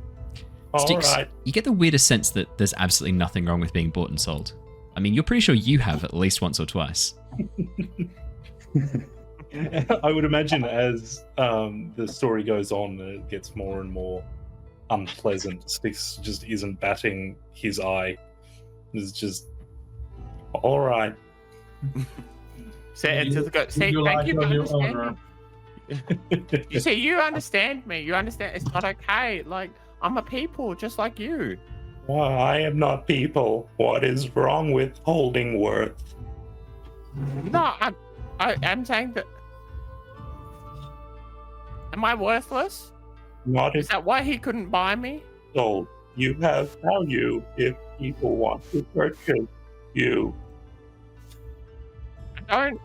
All Styx, right. you get the weirdest sense that there's absolutely nothing wrong with being bought and sold. I mean, you're pretty sure you have at least once or twice. I would imagine as the story goes on, it gets more and more unpleasant. Styx just isn't batting his eye. It's just, all right. Say, You- say you thank like you for on your understanding. owner. You see, you understand me. You understand it's not okay. Like, I'm a people just like you. Well, I am not people. What is wrong with holding worth? No, I'm saying that. Am I worthless? Not Is if that why he couldn't buy me? sold. You have value if people want to purchase you. I don't.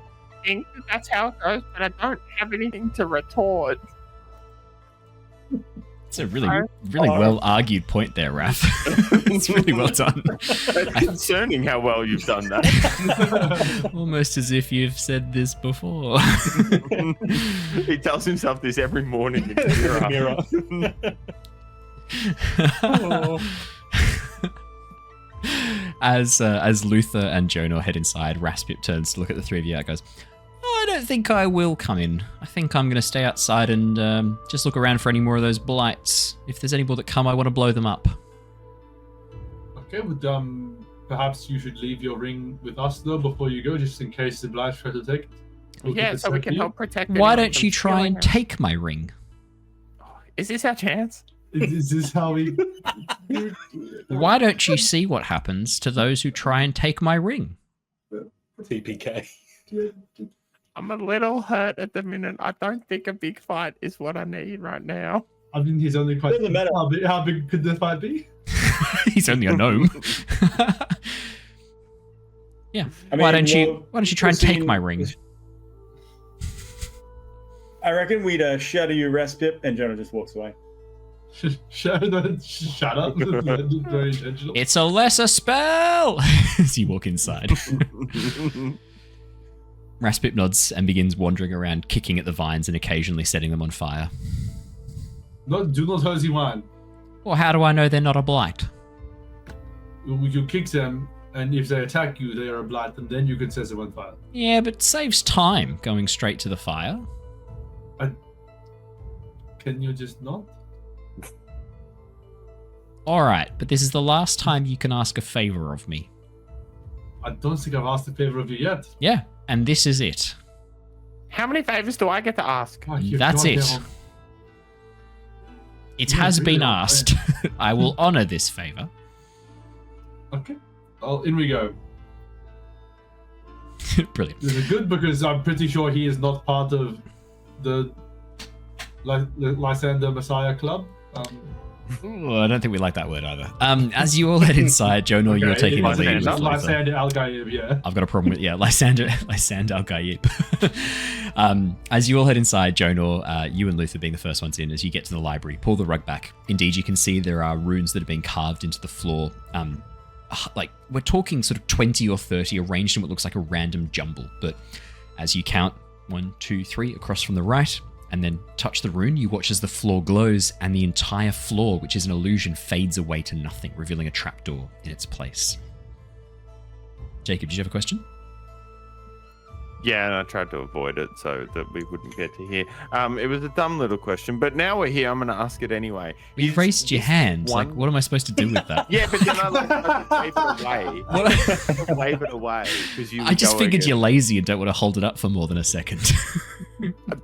think that that's how it goes, but I don't have anything to retort. It's a really well argued point there, Raph. It's really well done. It's concerning how well you've done that. Almost as if you've said this before. He tells himself this every morning in the mirror. As Luther and Jonor head inside, Raspip turns to look at the three of you and goes, I don't think I will come in. I think I'm going to stay outside and just look around for any more of those blights. If there's any more that come, I want to blow them up. Okay, but perhaps you should leave your ring with us though before you go, just in case the blights try to take it. Yeah, so we can help protect. Why don't you try and take my ring? Is this our chance? Is this how we... Why don't you see what happens to those who try and take my ring? TPK. I'm a little hurt at the minute. I don't think a big fight is what I need right now. I mean, he's only quite... Doesn't matter. How big could the fight be? He's only a gnome. Yeah. I mean, why don't you try and take my ring? I reckon we'd shadow you, Raspip, and Jonor just walks away. Shut up. Very intentional. It's a lesser spell! As you walk inside. Raspip nods and begins wandering around, kicking at the vines and occasionally setting them on fire. Do not hurt anyone. Well, how do I know they're not a blight? You kick them, and if they attack you, they are a blight, and then you can set them on fire. Yeah, but saves time going straight to the fire. Can you just not? Alright, but this is the last time you can ask a favor of me. I don't think I've asked a favor of you yet. Yeah, and this is it. How many favors do I get to ask? Oh, you That's it. goddamn- It Yeah, has really been are. asked. I will honor this favor. Okay. Well, in we go. Brilliant. This is good because I'm pretty sure he is not part of the Lysander Messiah Club. Ooh, I don't think we like that word either. As you all head inside, Jonor, you're taking the lead. with Luther. Lysander Al-Gaib, yeah. I've got a problem with, Lysander Al-Gaib. As you all head inside, Jonor, you and Luther being the first ones in, as you get to the library, pull the rug back. Indeed, you can see there are runes that have been carved into the floor. Like, we're talking sort of 20 or 30 arranged in what looks like a random jumble. But as you count 1, 2, 3 across from the right, and then touch the rune, you watch as the floor glows and the entire floor, which is an illusion, fades away to nothing, revealing a trapdoor in its place. Jacob, did you have a question? Yeah, and I tried to avoid it so that we wouldn't get to hear. It was a dumb little question, but now we're here. I'm going to ask it anyway. You raised your hand. Like, what am I supposed to do with that? Yeah, but then I wave it away. Wave it away because you. I just figured again. you're lazy and don't want to hold it up for more than a second.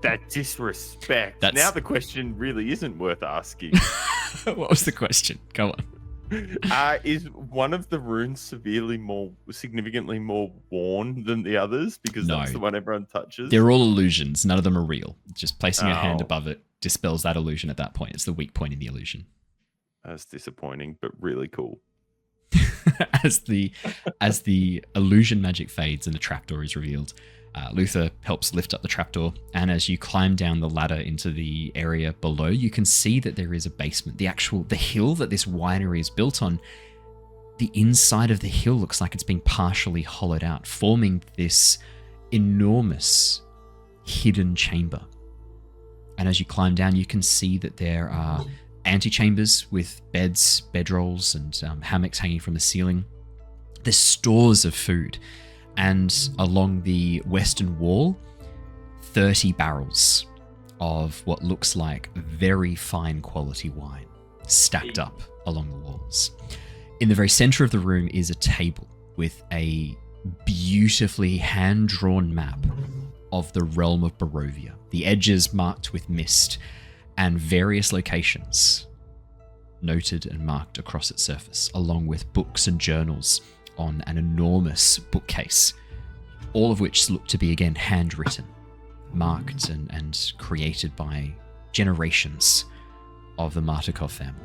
That disrespect. That's- Now the question really isn't worth asking. What was the question? Go on. Is one of the runes significantly more worn than the others? Because No. that's the one everyone touches. They're all illusions. None of them are real. Just placing your hand Oh. above it dispels that illusion at that point. It's the weak point in the illusion. That's disappointing, but really cool. as the illusion magic fades and the trapdoor is revealed, Luther helps lift up the trapdoor, and as you climb down the ladder into the area below, you can see that there is a basement. The hill that this winery is built on, the inside of the hill looks like it's been partially hollowed out, forming this enormous hidden chamber. And as you climb down, you can see that there are antechambers with beds, bedrolls, and hammocks hanging from the ceiling. There's stores of food. And along the western wall, 30 barrels of what looks like very fine quality wine stacked up along the walls. In the very center of the room is a table with a beautifully hand-drawn map of the realm of Barovia, the edges marked with mist, and various locations noted and marked across its surface, along with books and journals on an enormous bookcase, all of which look to be, again, handwritten, marked and created by generations of the Martikov family.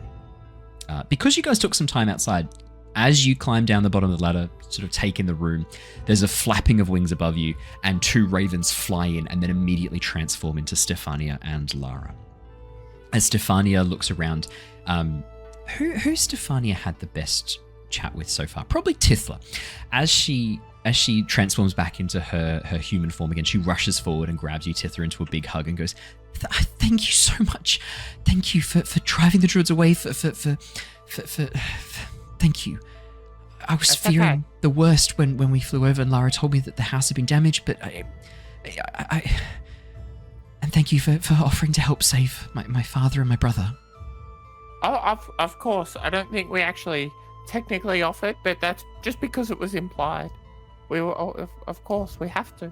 Because you guys took some time outside, As you climb down the bottom of the ladder, sort of take in the room, there's a flapping of wings above you, and 2 ravens fly in and then immediately transform into Stefania and Lara. As Stefania looks around, who Stefania had the best chat with so far? Probably Tithla. As she transforms back into her human form again, she rushes forward and grabs you, Tithla, into a big hug and goes, "Thank you so much. Thank you for driving the druids away. For thank you. I was fearing the worst when we flew over, and Lara told me that the house had been damaged. But I and thank you for offering to help save my father and my brother." Oh, of course. I don't think we actually technically offered, but that's just because it was implied. We were, of course, we have to.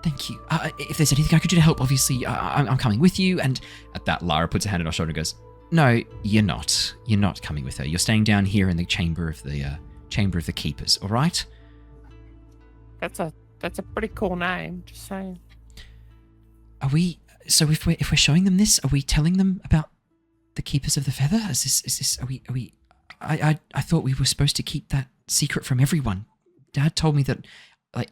Thank you. If there's anything I could do to help, obviously, I'm coming with you. And at that, Lara puts her hand on her shoulder and goes, "No, you're not. You're not coming with her. You're staying down here in the chamber of the keepers. All right?" That's a pretty cool name. Just saying. Are we? So if we're showing them this, are we telling them about the keepers of the feather? Is this? Are we? I thought we were supposed to keep that secret from everyone. Dad told me that, like,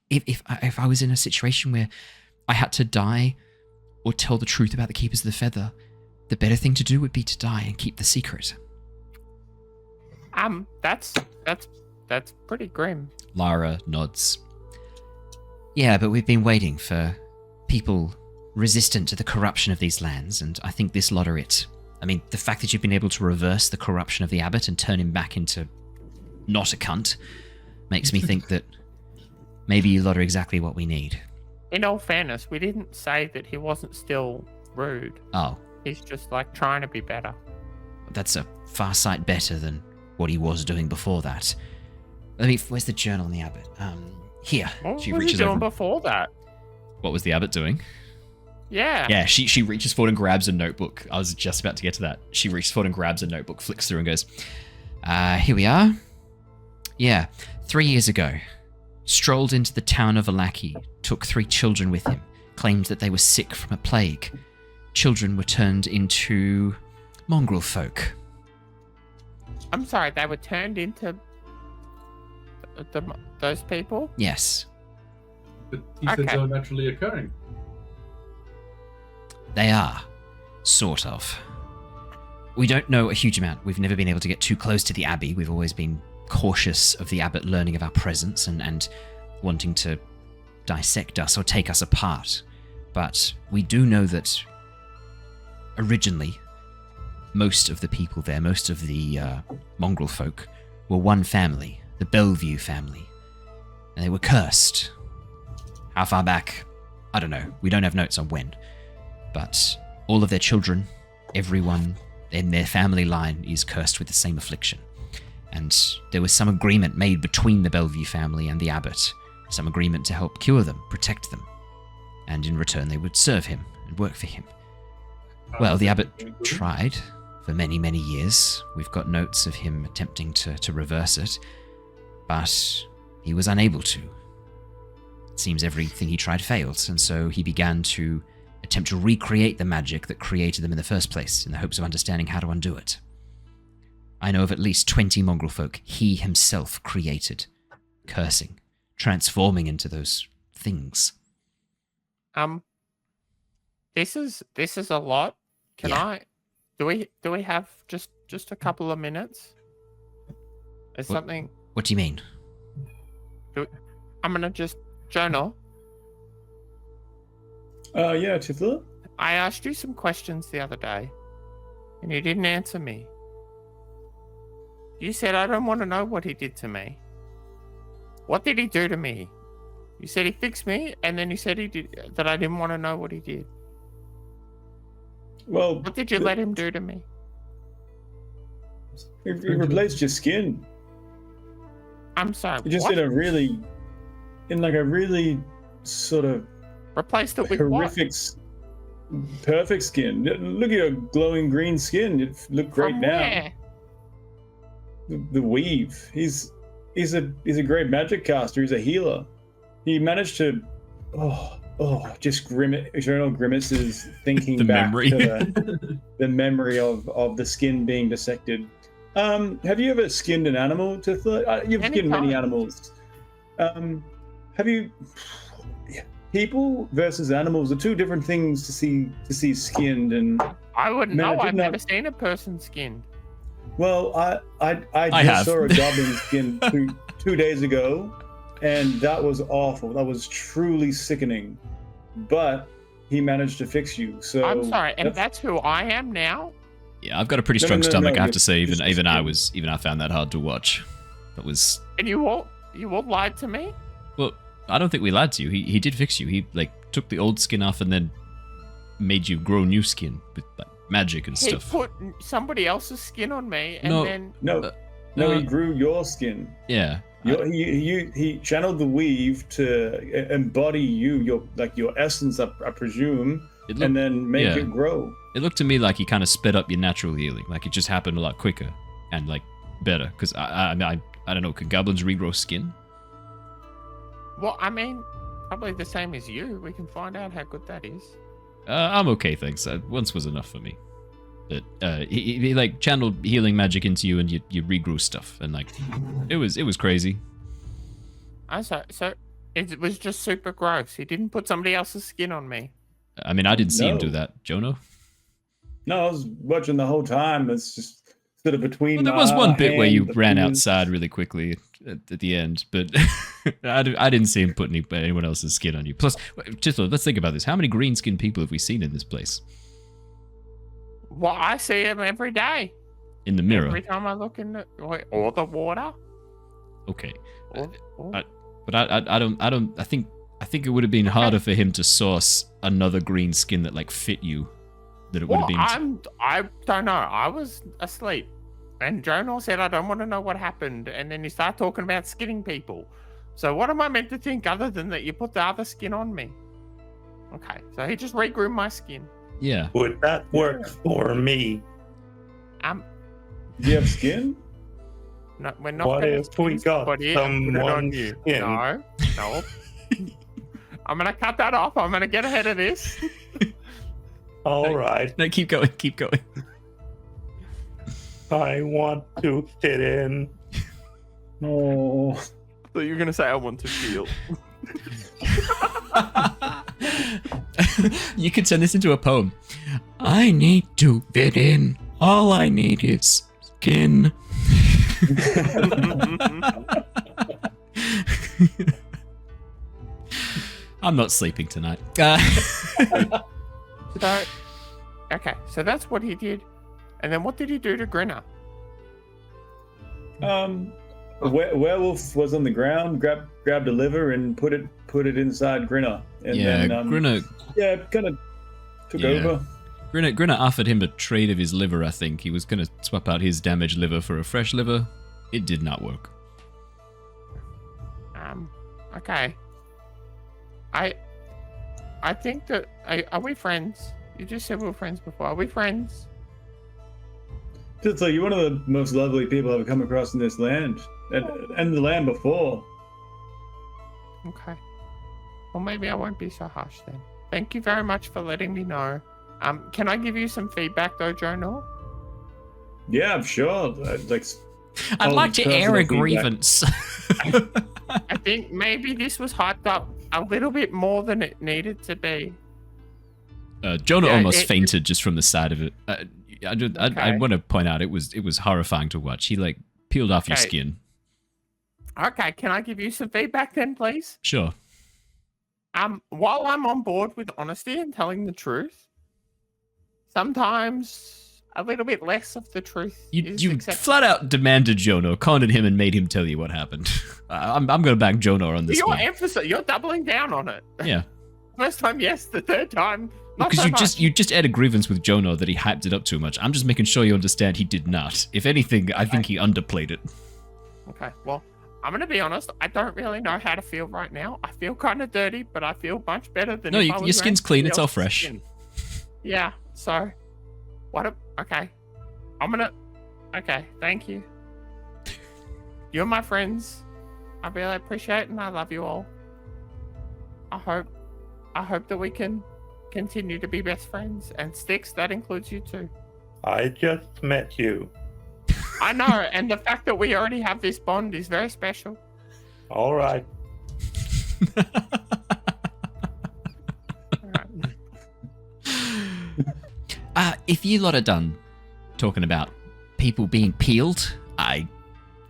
if I was in a situation where I had to die or tell the truth about the keepers of the feather, the better thing to do would be to die and keep the secret. That's pretty grim. Lara nods. Yeah, but we've been waiting for people resistant to the corruption of these lands, and I think this lot are it. I mean, the fact that you've been able to reverse the corruption of the abbot and turn him back into not a cunt makes me think that maybe you lot are exactly what we need. In all fairness, we didn't say that he wasn't still rude. Oh. He's just, like, trying to be better. That's a far sight better than what he was doing before that. Where's the journal in the abbot? Here. What She was reaches he doing over. before that? What was the abbot doing? Yeah. Yeah, she reaches forward and grabs a notebook. I was just about to get to that. She reaches forward and grabs a notebook, flicks through and goes, here we are. Yeah, 3 years ago. Strolled into the town of Alaki, took 3 children with him, claimed that they were sick from a plague. Children were turned into mongrel folk. I'm sorry, they were turned into those people? Yes. But he said they were naturally occurring. They are. Sort of. We don't know a huge amount. We've never been able to get too close to the Abbey. We've always been cautious of the abbot learning of our presence and wanting to dissect us or take us apart. But we do know that originally, most of the people there, most of the mongrel folk, were one family, the Bellevue family. And they were cursed. How far back? I don't know. We don't have notes on when. But all of their children, everyone in their family line is cursed with the same affliction. And there was some agreement made between the Bellevue family and the abbot, some agreement to help cure them, protect them. And in return they would serve him and work for him. Well, the abbot tried for many, many years. We've got notes of him attempting to reverse it, but he was unable to. It seems everything he tried failed, and so he began to attempt to recreate the magic that created them in the first place, in the hopes of understanding how to undo it. I know of at least 20 mongrel folk he himself created, cursing, transforming into those things. This is a lot. Do we have just a couple of minutes? Is something? What do you mean? I'm gonna just Jonor. Yeah, Tithla? I asked you some questions the other day, and you didn't answer me. You said I don't want to know what he did to me. What did he do to me? You said he fixed me, and then you said he did that I didn't want to know what he did. Well, what did you let him do to me? He replaced your skin. I'm sorry. He just what? in a really sort of replaced it with horrific, perfect skin. Look at your glowing green skin. It look great From now. Where? The weave. He's a great magic caster. He's a healer. He managed to just eternal grimaces thinking The back memory. to the memory of the skin being dissected. Have you ever skinned an animal, Tithla? You've skinned many animals. Have you? People versus animals are two different things to see skinned, and I wouldn't know. I've never seen a person skinned. Well, I just saw a goblin skin 2 days ago, and that was awful. That was truly sickening. But he managed to fix you. So I'm sorry, and that's who I am now. Yeah, I've got a pretty strong stomach. I have to say, even I found that hard to watch. That was. And you all lied to me. Well, I don't think we lied to you. He did fix you. He took the old skin off and then made you grow new skin with magic and stuff. He put somebody else's skin on me, and then he grew your skin. Yeah. He channeled the weave to embody your essence, I presume, and then make it grow. It looked to me like he kind of sped up your natural healing, like it just happened a lot quicker and better. Because I don't know, could goblins regrow skin? Well, I mean, probably the same as you. We can find out how good that is. I'm okay, thanks. Once was enough for me. But he channeled healing magic into you, and you regrew stuff, and it was crazy. So it was just super gross. He didn't put somebody else's skin on me. I mean, I didn't see him do that, Jonor. No, I was watching the whole time. It's just sort of between. Well, there was one bit where you ran outside really quickly at the end, but I didn't see him put anyone else's skin on you. Plus, Tithla, let's think about this. How many green-skinned people have we seen in this place? Well, I see him every day. In the mirror? Every time I look in the water. Okay. But I think it would have been harder for him to source another green skin that fit you than it would have been. I don't know. I was asleep. And Jonor said, I don't want to know what happened. And then you start talking about skinning people. So what am I meant to think other than that you put the other skin on me? Okay, so he just regrew my skin. Yeah. Would that work for me? Do you have skin? No, we're not. What if we got someone's skin? No. I'm gonna cut that off. I'm gonna get ahead of this. All right. No, keep going. I want to fit in. Oh. So you're gonna say I want to feel. You could turn this into a poem. I need to fit in. All I need is skin. I'm not sleeping tonight. So that's what he did. And then what did he do to Grinner? Werewolf was on the ground, grabbed a liver and put it inside Grinner. And then, Grinner. Yeah, kind of took over. Grinner offered him a trade of his liver, I think. He was going to swap out his damaged liver for a fresh liver. It did not work. Okay. I think that... Are we friends? You just said we were friends before. Are we friends? So you're one of the most lovely people I've come across in this land. And the land before. Okay. Well, maybe I won't be so harsh then. Thank you very much for letting me know. Can I give you some feedback though, Jonor? Yeah, I'm sure. I'd like to air a grievance. I think maybe this was hyped up a little bit more than it needed to be. Jonor almost fainted just from the side of it. I want to point out it was horrifying to watch. He peeled off your skin. Okay, can I give you some feedback then, please? Sure. While I'm on board with honesty and telling the truth, sometimes a little bit less of the truth. You flat out demanded Jonor, cornered him, and made him tell you what happened. I'm going to back Jonor on this one. You're doubling down on it. Yeah. First time, yes. The third time, because you just aired a grievance with Jonor that he hyped it up too much. I'm just making sure you understand he did not. If anything, I think he underplayed it. Okay, well, I'm going to be honest. I don't really know how to feel right now. I feel kind of dirty, but I feel much better than your skin's clean. It's all fresh. Skin. Yeah, so... Okay. Okay, thank you. You're my friends. I really appreciate it and I love you all. I hope that we can continue to be best friends. And Styx, that includes you too. I just met you. I know, and the fact that we already have this bond is very special. All right. If you lot are done talking about people being peeled, I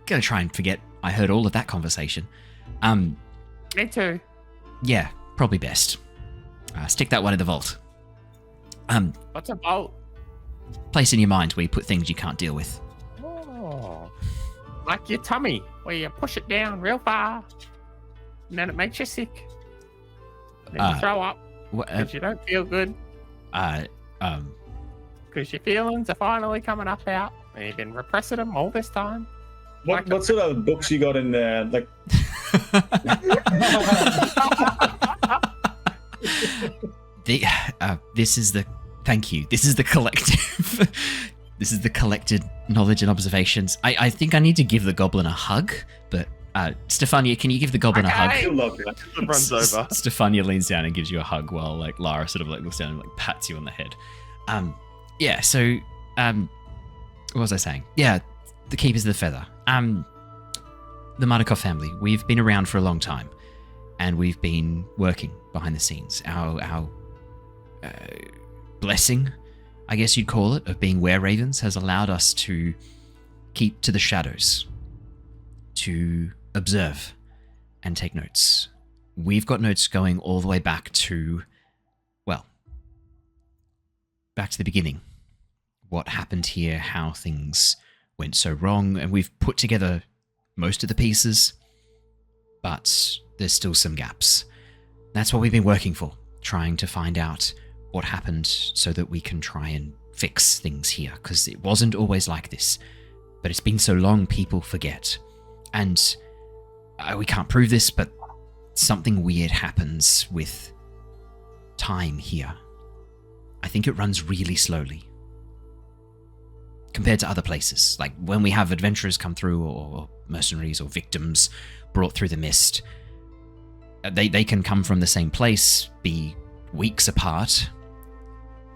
gotta try and forget I heard all of that conversation. Me too. Yeah, probably best. Stick that one in the vault. What's a vault? Place in your mind where you put things you can't deal with. Oh, like your tummy, where you push it down real far, and then it makes you sick. Then you throw up because you don't feel good. Because your feelings are finally coming up out, and you've been repressing them all this time. What sort of books you got in there? Like, this is the thank you. This is the collective. This is the collected knowledge and observations. I think I need to give the goblin a hug, but Stefania, can you give the goblin a hug? I love it. Runs over. Stefania leans down and gives you a hug while like Lara sort of like looks down and like pats you on the head. Yeah. So, what was I saying? Yeah, the Keepers of the Feather. The Mardukov family. We've been around for a long time, and we've been working behind the scenes. Our blessing, I guess you'd call it, of being were-ravens has allowed us to keep to the shadows, to observe and take notes. We've got notes going all the way back to, well, back to the beginning. What happened here, how things went so wrong, and we've put together most of the pieces, but there's still some gaps. That's what we've been working for, trying to find out what happened so that we can try and fix things here, because it wasn't always like this. But it's been so long, people forget. And we can't prove this, but something weird happens with time here. I think it runs really slowly compared to other places. Like when we have adventurers come through, or mercenaries, or victims brought through the mist, they can come from the same place, be weeks apart,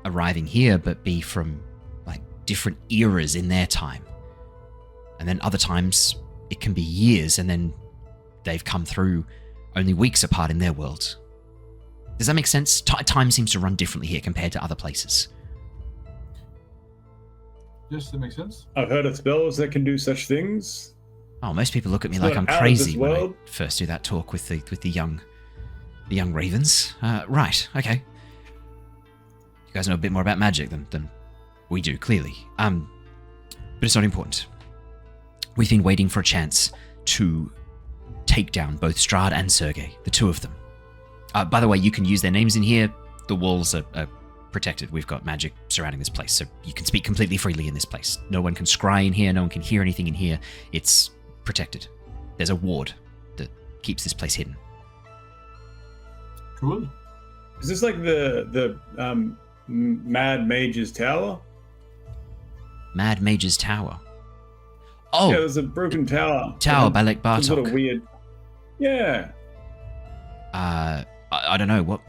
arriving here, but be from like different eras in their time. And then other times it can be years, and then they've come through only weeks apart in their world. Does that make sense? Time seems to run differently here compared to other places. Yes, that makes sense. I've heard of spells that can do such things. Oh, most people look at me It's like not I'm out of crazy this when I world. first do that talk with the young ravens. Right, okay. You guys know a bit more about magic than we do, clearly. But it's not important. We've been waiting for a chance to take down both Strahd and Sergei, the two of them. By the way, you can use their names in here. The walls are protected. We've got magic surrounding this place, so you can speak completely freely in this place. No one can scry in here, no one can hear anything in here. It's protected. There's a ward that keeps this place hidden. Cool. Is this like the Mad Mage's Tower? Mad Mage's Tower. Oh, Yeah, there's a broken tower. Tower by Lake Some sort Bartok. of weird. Yeah. I don't know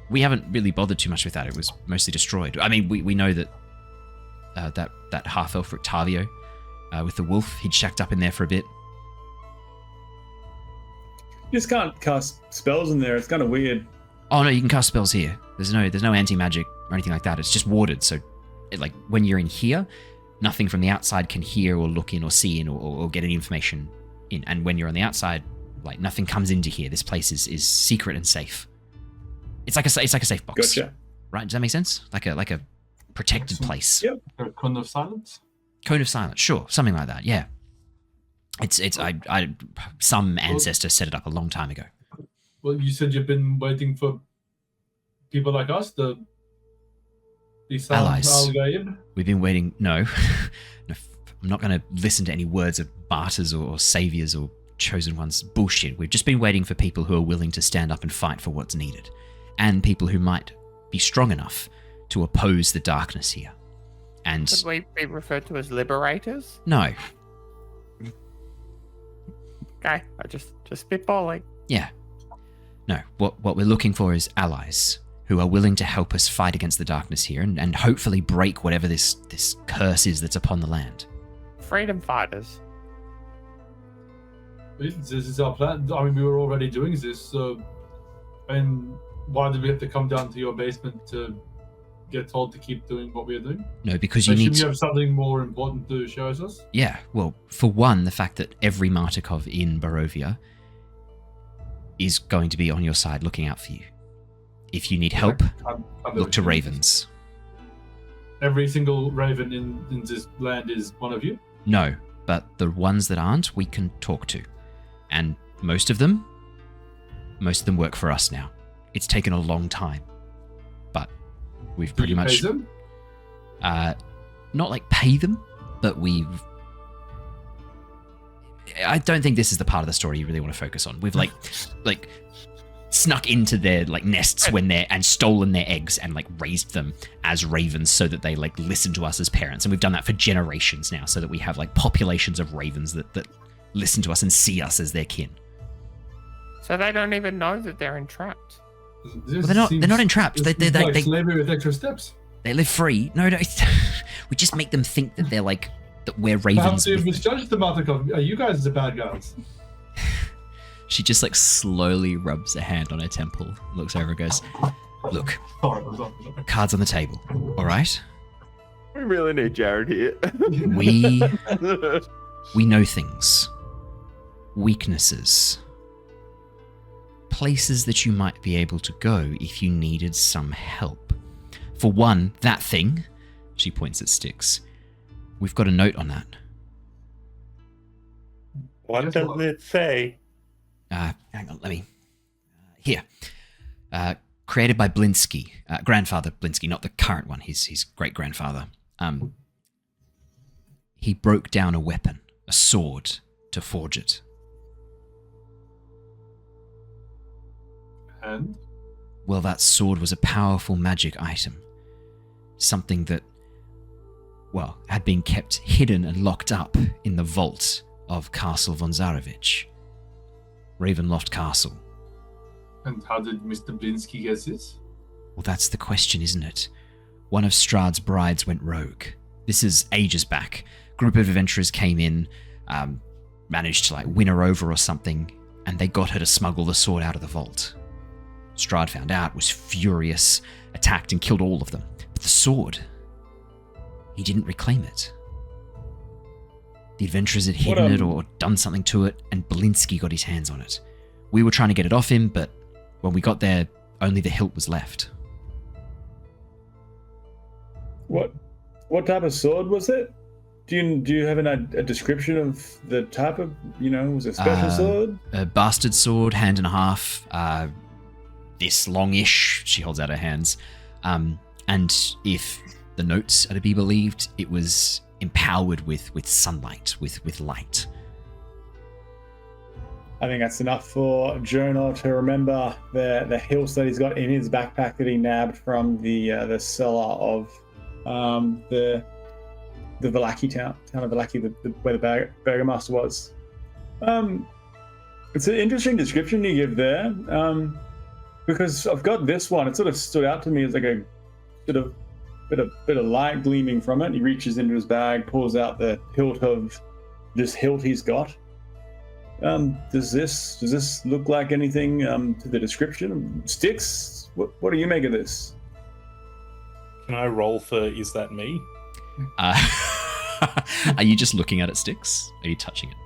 we haven't really bothered too much with that. It was mostly destroyed. I mean, we know that that half elf Rictavio with the wolf, he'd shacked up in there for a bit. You just can't cast spells in there. It's kind of weird. Oh no, you can cast spells here. There's no anti-magic or anything like that. It's just warded. So, like when you're in here, nothing from the outside can hear or look in or see in or get any information in. And when you're on the outside, like nothing comes into here. This place is secret and safe. It's like a safe box. Gotcha. Right? Does that make sense? Like a protected place. Yep. A cone of silence. Cone of silence. Sure, something like that. Yeah. It's some ancestor set it up a long time ago. Well, you said you've been waiting for people like us, the Allies. Al-Gaib. We've been waiting. No, I'm not going to listen to any words of martyrs or saviors or chosen ones. Bullshit. We've just been waiting for people who are willing to stand up and fight for what's needed, and people who might be strong enough to oppose the darkness here. And Could we be referred to as liberators? no, Okay, I just spitballing. yeah, no. What we're looking for is allies who are willing to help us fight against the darkness here, and hopefully break whatever this curse is that's upon the land. freedom fighters. This is our plan. I mean, we were already doing this, and why did we have to come down to your basement to get told to keep doing what we're doing? No, because you need to have something more important to show us? Yeah, well, for one, the fact that every Martikov in Barovia is going to be on your side looking out for you. If you need help, look to ravens. Every single raven in this land is one of you? No, but the ones that aren't, we can talk to. And most of them work for us now. It's taken a long time, but we've pretty much... Pay them? Not like pay them, but we've... I don't think this is the part of the story you really want to focus on. We've like snuck into their like nests and stolen their eggs and like raised them as ravens so that they like listen to us as parents. And we've done that for generations now, so that we have like populations of ravens that listen to us and see us as their kin. So they don't even know that they're entrapped. Well, they're not entrapped. They slavery with extra steps. They live free. No, we just make them think that they're like that we're ravens. Perhaps you've misjudged the Martikov. Are you guys the bad guys? She just like slowly rubs a hand on her temple, looks over and goes, "Look, cards on the table, all right? We really need Jared here. We know things, weaknesses, places that you might be able to go if you needed some help. For one, that thing," she points at Styx, "we've got a note on that." What does it say? Hang on, let me... here. Created by Blinsky. Grandfather Blinsky, not the current one, his great-grandfather. He broke down a weapon, a sword, to forge it. And? Well, that sword was a powerful magic item. Something that, well, had been kept hidden and locked up in the vault of Castle von Zarevich. Ravenloft Castle. And how did Mr. Blinsky get this? Well, that's the question, isn't it? One of Strahd's brides went rogue. This is ages back. Group of adventurers came in, managed to like win her over or something, and they got her to smuggle the sword out of the vault. Strahd found out, was furious, attacked and killed all of them. But the sword, he didn't reclaim it. The adventurers had hidden it or done something to it, and Blinsky got his hands on it. We were trying to get it off him, but when we got there, only the hilt was left. What type of sword was it? Do you have a description of the type of, was it a special sword? A bastard sword, hand and a half, this longish, she holds out her hands. And if the notes are to be believed, it was empowered with sunlight, with light. I think that's enough for Jonor to remember the hilt that he's got in his backpack that he nabbed from the cellar of the Vallaki town of Vallaki, where the Burgomaster was. It's an interesting description you give there, because I've got this one. It sort of stood out to me as like a bit of light gleaming from it. He reaches into his bag, pulls out the hilt of this hilt he's got. Does this look like anything to the description? Styx, what do you make of this? Can I roll for is that me? Are you just looking at it, Styx? Are you touching it?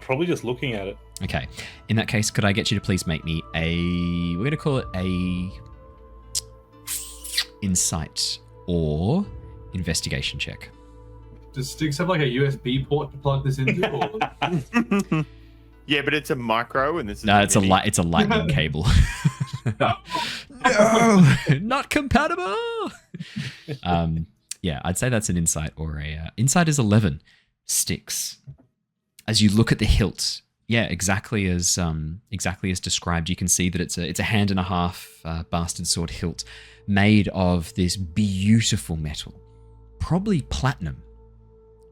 Probably just looking at it. Okay. In that case, could I get you to please make me we're going to call it a insight or investigation check. Does Styx have like a USB port to plug this into? Or? Yeah, but it's a micro, and this is it's a lightning cable. No, not compatible. Yeah, I'd say that's an insight or a insight is 11. Styx. As you look at the hilt, yeah, exactly as described. You can see that it's a hand and a half bastard sword hilt made of this beautiful metal, probably platinum.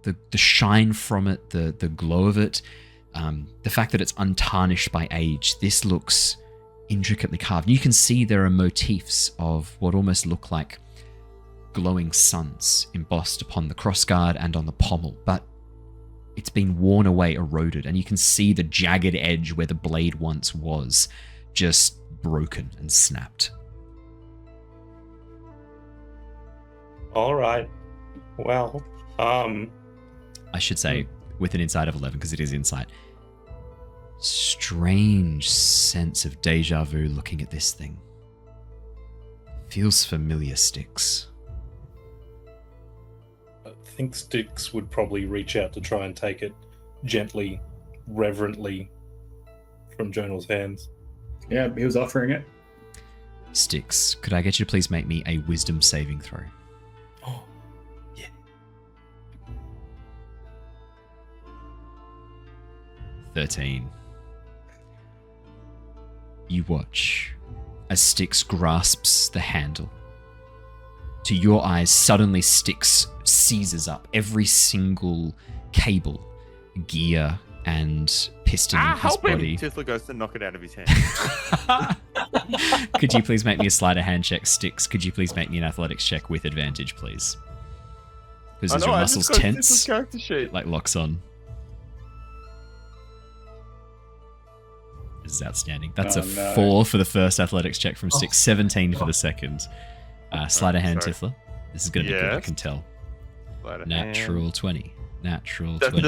The shine from it, the glow of it, the fact that it's untarnished by age. This looks intricately carved. You can see there are motifs of what almost look like glowing suns embossed upon the crossguard and on the pommel, but it's been worn away, eroded, and you can see the jagged edge where the blade once was just broken and snapped. All right. Well, I should say with an insight of 11 because it is insight. Strange sense of deja vu looking at this thing. Feels familiar, Styx. I think Styx would probably reach out to try and take it gently, reverently from Jonor's hands. Yeah, he was offering it. Styx, could I get you to please make me a wisdom saving throw? Oh, yeah. 13. You watch as Styx grasps the handle. To your eyes, suddenly Styx seizes up every single cable, gear, and piston in his body. Tithla goes to knock it out of his hand. Could you please make me a sleight of hand check, Styx? Could you please make me an athletics check with advantage, please? Because as your muscles tense, it like locks on. This is outstanding. That's a 4 for the first athletics check from Styx, 17 for the second. Sleight of hand, Tithla. This is going to be good, I can tell. Natural 20. Natural 20.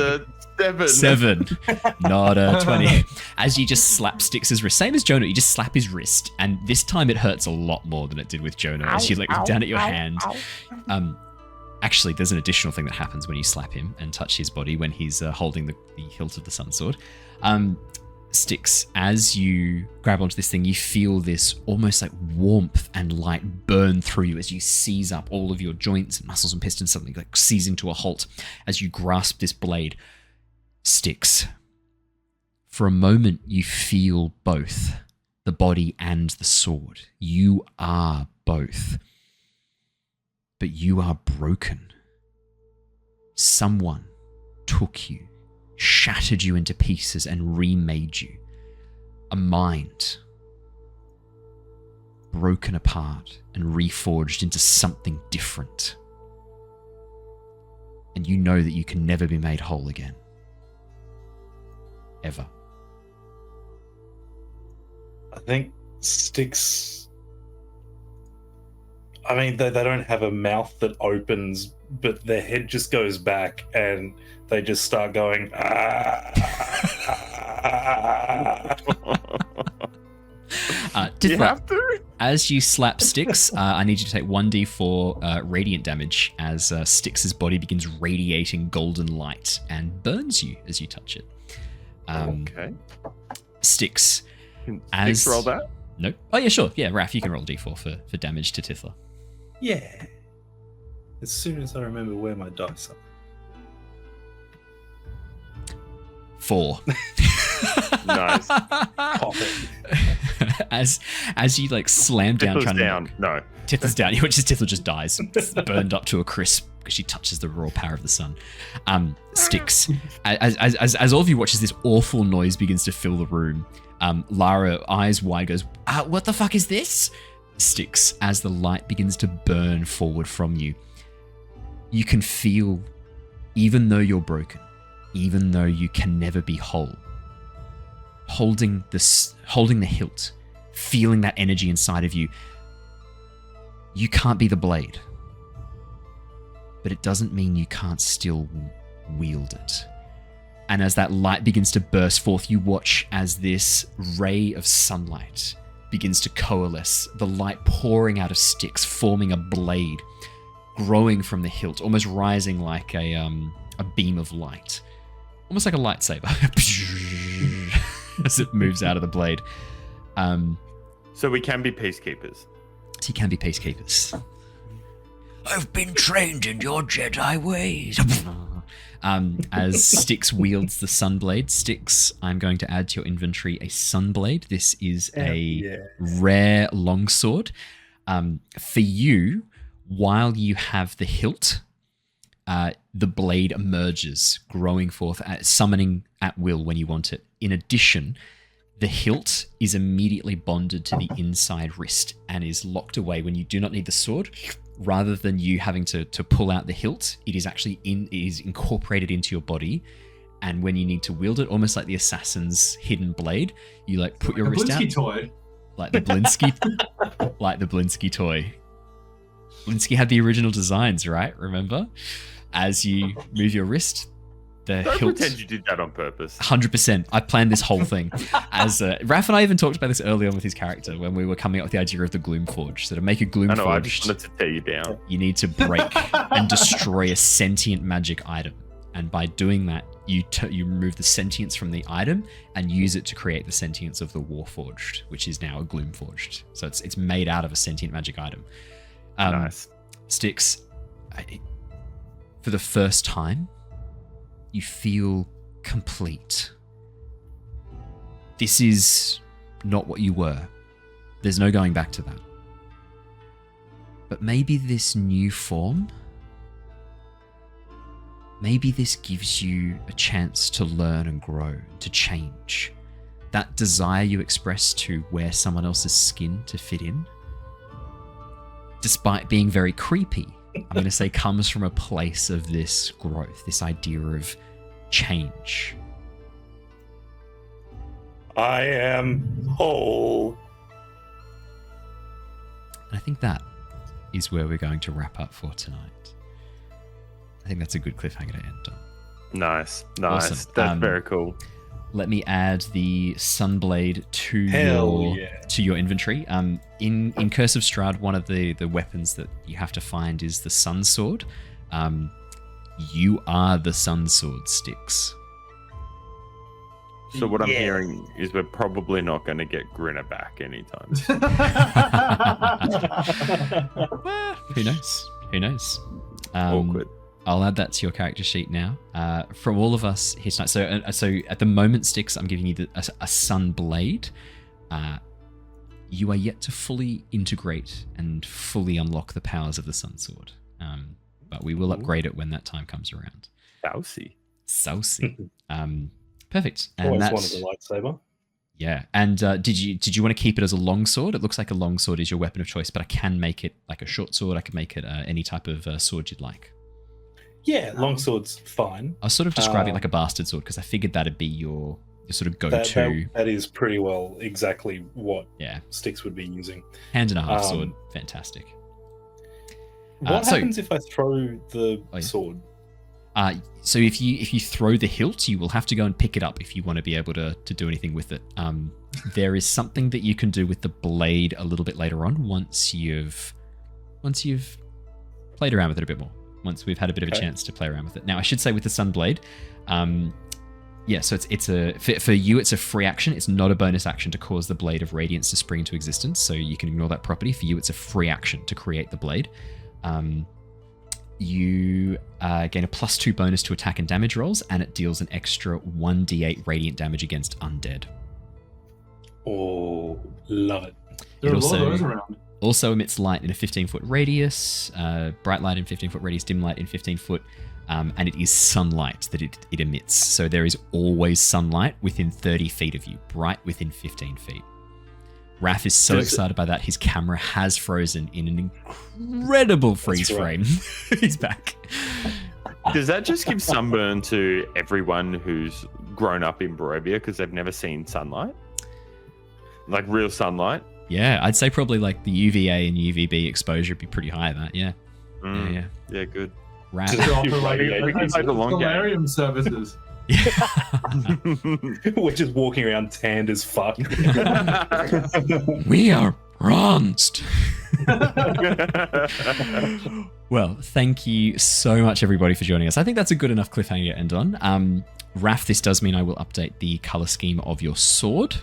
That's a 7. 7. Not a 20. As you just slap Styx's wrist, same as Jonor, you just slap his wrist, and this time it hurts a lot more than it did with Jonor. As you look down at your hand. Actually, there's an additional thing that happens when you slap him and touch his body when he's holding the hilt of the sun sword. Styx, as you grab onto this thing, you feel this almost like warmth and light burn through you as you seize up all of your joints and muscles and pistons, suddenly like seizing to a halt as you grasp this blade. Styx, for a moment you feel both the body and the sword. You are both. But you are broken. Someone took you, shattered you into pieces and remade you. A mind broken apart and reforged into something different. And you know that you can never be made whole again. Ever. I think Styx... I mean, they don't have a mouth that opens, but their head just goes back and they just start going, you have to? As you slap Styx, I need you to take 1d4 radiant damage as Styx's body begins radiating golden light and burns you as you touch it. Okay. Styx. Can as... Styx roll that? Nope. Oh, yeah, sure. Yeah, Raph, you can roll d4 for damage to Tithla. yeah. As soon as I remember where my dice are. 4. Nice. Pop it. As you like slam down, Tithla's trying down. to No. Tithla's down. You watch as Tithla just dies, burned up to a crisp because she touches the raw power of the sun. Styx, as all of you watch as this awful noise begins to fill the room. Lara, eyes wide, goes, "What the fuck is this?" Styx, as the light begins to burn forward from you. You can feel, even though you're broken, even though you can never be whole, holding the hilt, feeling that energy inside of you. You can't be the blade, but it doesn't mean you can't still wield it. And as that light begins to burst forth, you watch as this ray of sunlight begins to coalesce, the light pouring out of Styx, forming a blade, growing from the hilt, almost rising like a beam of light. Almost like a lightsaber as it moves out of the blade. So we can be peacekeepers. So you can be peacekeepers. I've been trained in your Jedi ways. As Styx wields the Sunblade. Styx, I'm going to add to your inventory a Sunblade. This is a rare longsword. For you, while you have the hilt, the blade emerges, growing forth, summoning at will when you want it. In addition, the hilt is immediately bonded to the inside wrist and is locked away when you do not need the sword. rather than you having to pull out the hilt, it is actually incorporated into your body. And when you need to wield it, almost like the assassin's hidden blade, you like put your wrist out. Toy. Like the Blinsky, like the Blinsky toy. Blinsky had the original designs, right? Remember? As you move your wrist, the Don't hilt. pretend you did that on purpose. 100%. I planned this whole thing. As Raph and I even talked about this early on with his character when we were coming up with the idea of the Gloomforged. So to make a Gloomforged, I know, I just wanted to tear you down. you need to break and destroy a sentient magic item. And by doing that, you remove the sentience from the item and use it to create the sentience of the Warforged, which is now a Gloomforged. So it's made out of a sentient magic item. Nice. Styx, for the first time, you feel complete. This is not what you were. There's no going back to that. But maybe this new form, maybe this gives you a chance to learn and grow, to change. That desire you express to wear someone else's skin to fit in, despite being very creepy, I'm going to say comes from a place of this growth, this idea of change. I am whole. And I think that is where we're going to wrap up for tonight. I think that's a good cliffhanger to end on. Nice. Awesome. That's very cool. Let me add the Sunblade to your inventory. In Curse of Strahd, one of the weapons that you have to find is the Sun Sword. You are the Sun Sword, Styx. So what I'm hearing is we're probably not going to get Grinner back anytime. Who knows? Who knows? Awkward. I'll add that to your character sheet now. From all of us here tonight. So at the moment, Styx, I'm giving you a Sun Blade. You are yet to fully integrate and fully unlock the powers of the Sun Sword. But we will upgrade it when that time comes around. Saucy. Perfect. And Always that's wanted a lightsaber. Yeah. And did you want to keep it as a long sword? It looks like a long sword is your weapon of choice, but I can make it like a short sword. I can make it any type of sword you'd like. Yeah, longsword's fine. I was sort of describing it like a bastard sword because I figured that'd be your sort of go-to. That is pretty well exactly what Yeah. Styx would be using. Hand and a half sword. Fantastic. What happens if I throw the sword? So if you throw the hilt, you will have to go and pick it up if you want to be able to do anything with it. There is something that you can do with the blade a little bit later on once you've played around with it a bit more. Once we've had a bit of a chance to play around with it. Now, I should say with the Sunblade, so for you, it's a free action. It's not a bonus action to cause the Blade of Radiance to spring into existence, so you can ignore that property. For you, it's a free action to create the blade. You gain a +2 bonus to attack and damage rolls, and it deals an extra 1d8 radiant damage against undead. Oh, love it. There are a lot of those around. Also emits light in a 15-foot radius, bright light in 15-foot radius, dim light in 15-foot, and it is sunlight that it emits. So there is always sunlight within 30 feet of you, bright within 15 feet. Raph is so excited by that, his camera has frozen in an incredible freeze frame. He's back. Does that just give sunburn to everyone who's grown up in Barovia because they've never seen sunlight? Like real sunlight? Yeah, I'd say probably like the UVA and UVB exposure would be pretty high at that, yeah. Yeah, good. Raph. Solarium services. We're just walking around tanned as fuck. We are bronzed. Well, thank you so much, everybody, for joining us. I think that's a good enough cliffhanger to end on. Raph, this does mean I will update the color scheme of your sword,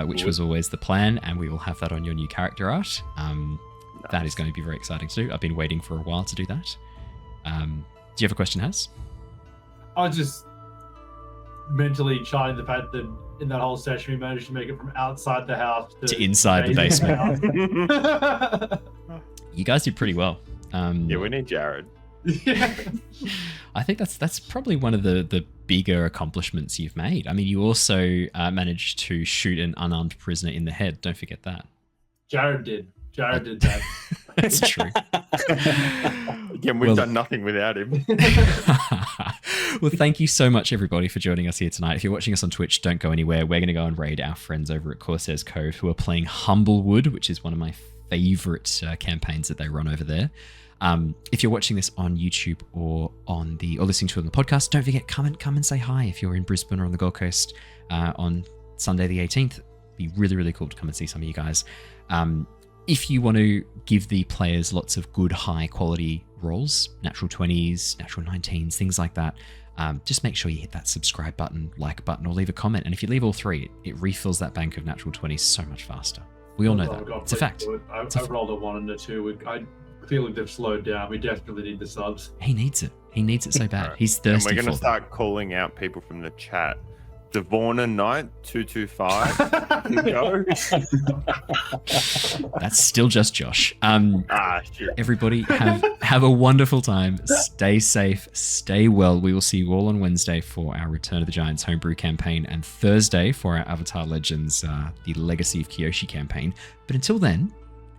which was always the plan, and we will have that on your new character art. That is going to be very exciting to do. I've been waiting for a while to do that. Do you have a question, Has? I was just mentally charting the fact that in that whole session we managed to make it from outside the house to inside the basement. You guys did pretty well. Yeah, we need Jared. Yeah. I think that's probably one of the bigger accomplishments you've made. I mean, you also managed to shoot an unarmed prisoner in the head. Don't forget that. Jared did that. That's true. Again, we've done nothing without him. Well, thank you so much, everybody, for joining us here tonight. If you're watching us on Twitch, don't go anywhere. We're going to go and raid our friends over at Corsair's Cove who are playing Humblewood, which is one of my favorite campaigns that they run over there. If you're watching this on YouTube or listening to it on the podcast, don't forget, come and say hi if you're in Brisbane or on the Gold Coast on Sunday the 18th. It'd be really, really cool to come and see some of you guys. If you want to give the players lots of good, high quality rolls, natural 20s, natural 19s, things like that, just make sure you hit that subscribe button, like button, or leave a comment. And if you leave all three, it refills that bank of natural 20s so much faster. We all know that. It's a fact. I rolled a 1 and a 2. I feel like they've slowed down. We definitely need the subs. He needs it. He needs it so bad. He's thirsty. And we're going to for start calling out people from the chat. Devorna Knight 225. Go. That's still just Josh. Shit. Everybody have a wonderful time. Stay safe. Stay well. We will see you all on Wednesday for our Return of the Giants homebrew campaign, and Thursday for our Avatar Legends, the Legacy of Kyoshi campaign. But until then,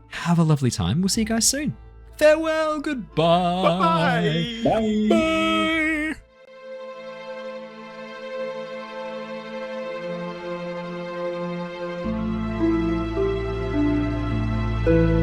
have a lovely time. We'll see you guys soon. Farewell. Goodbye. Bye. Bye. Bye. Bye.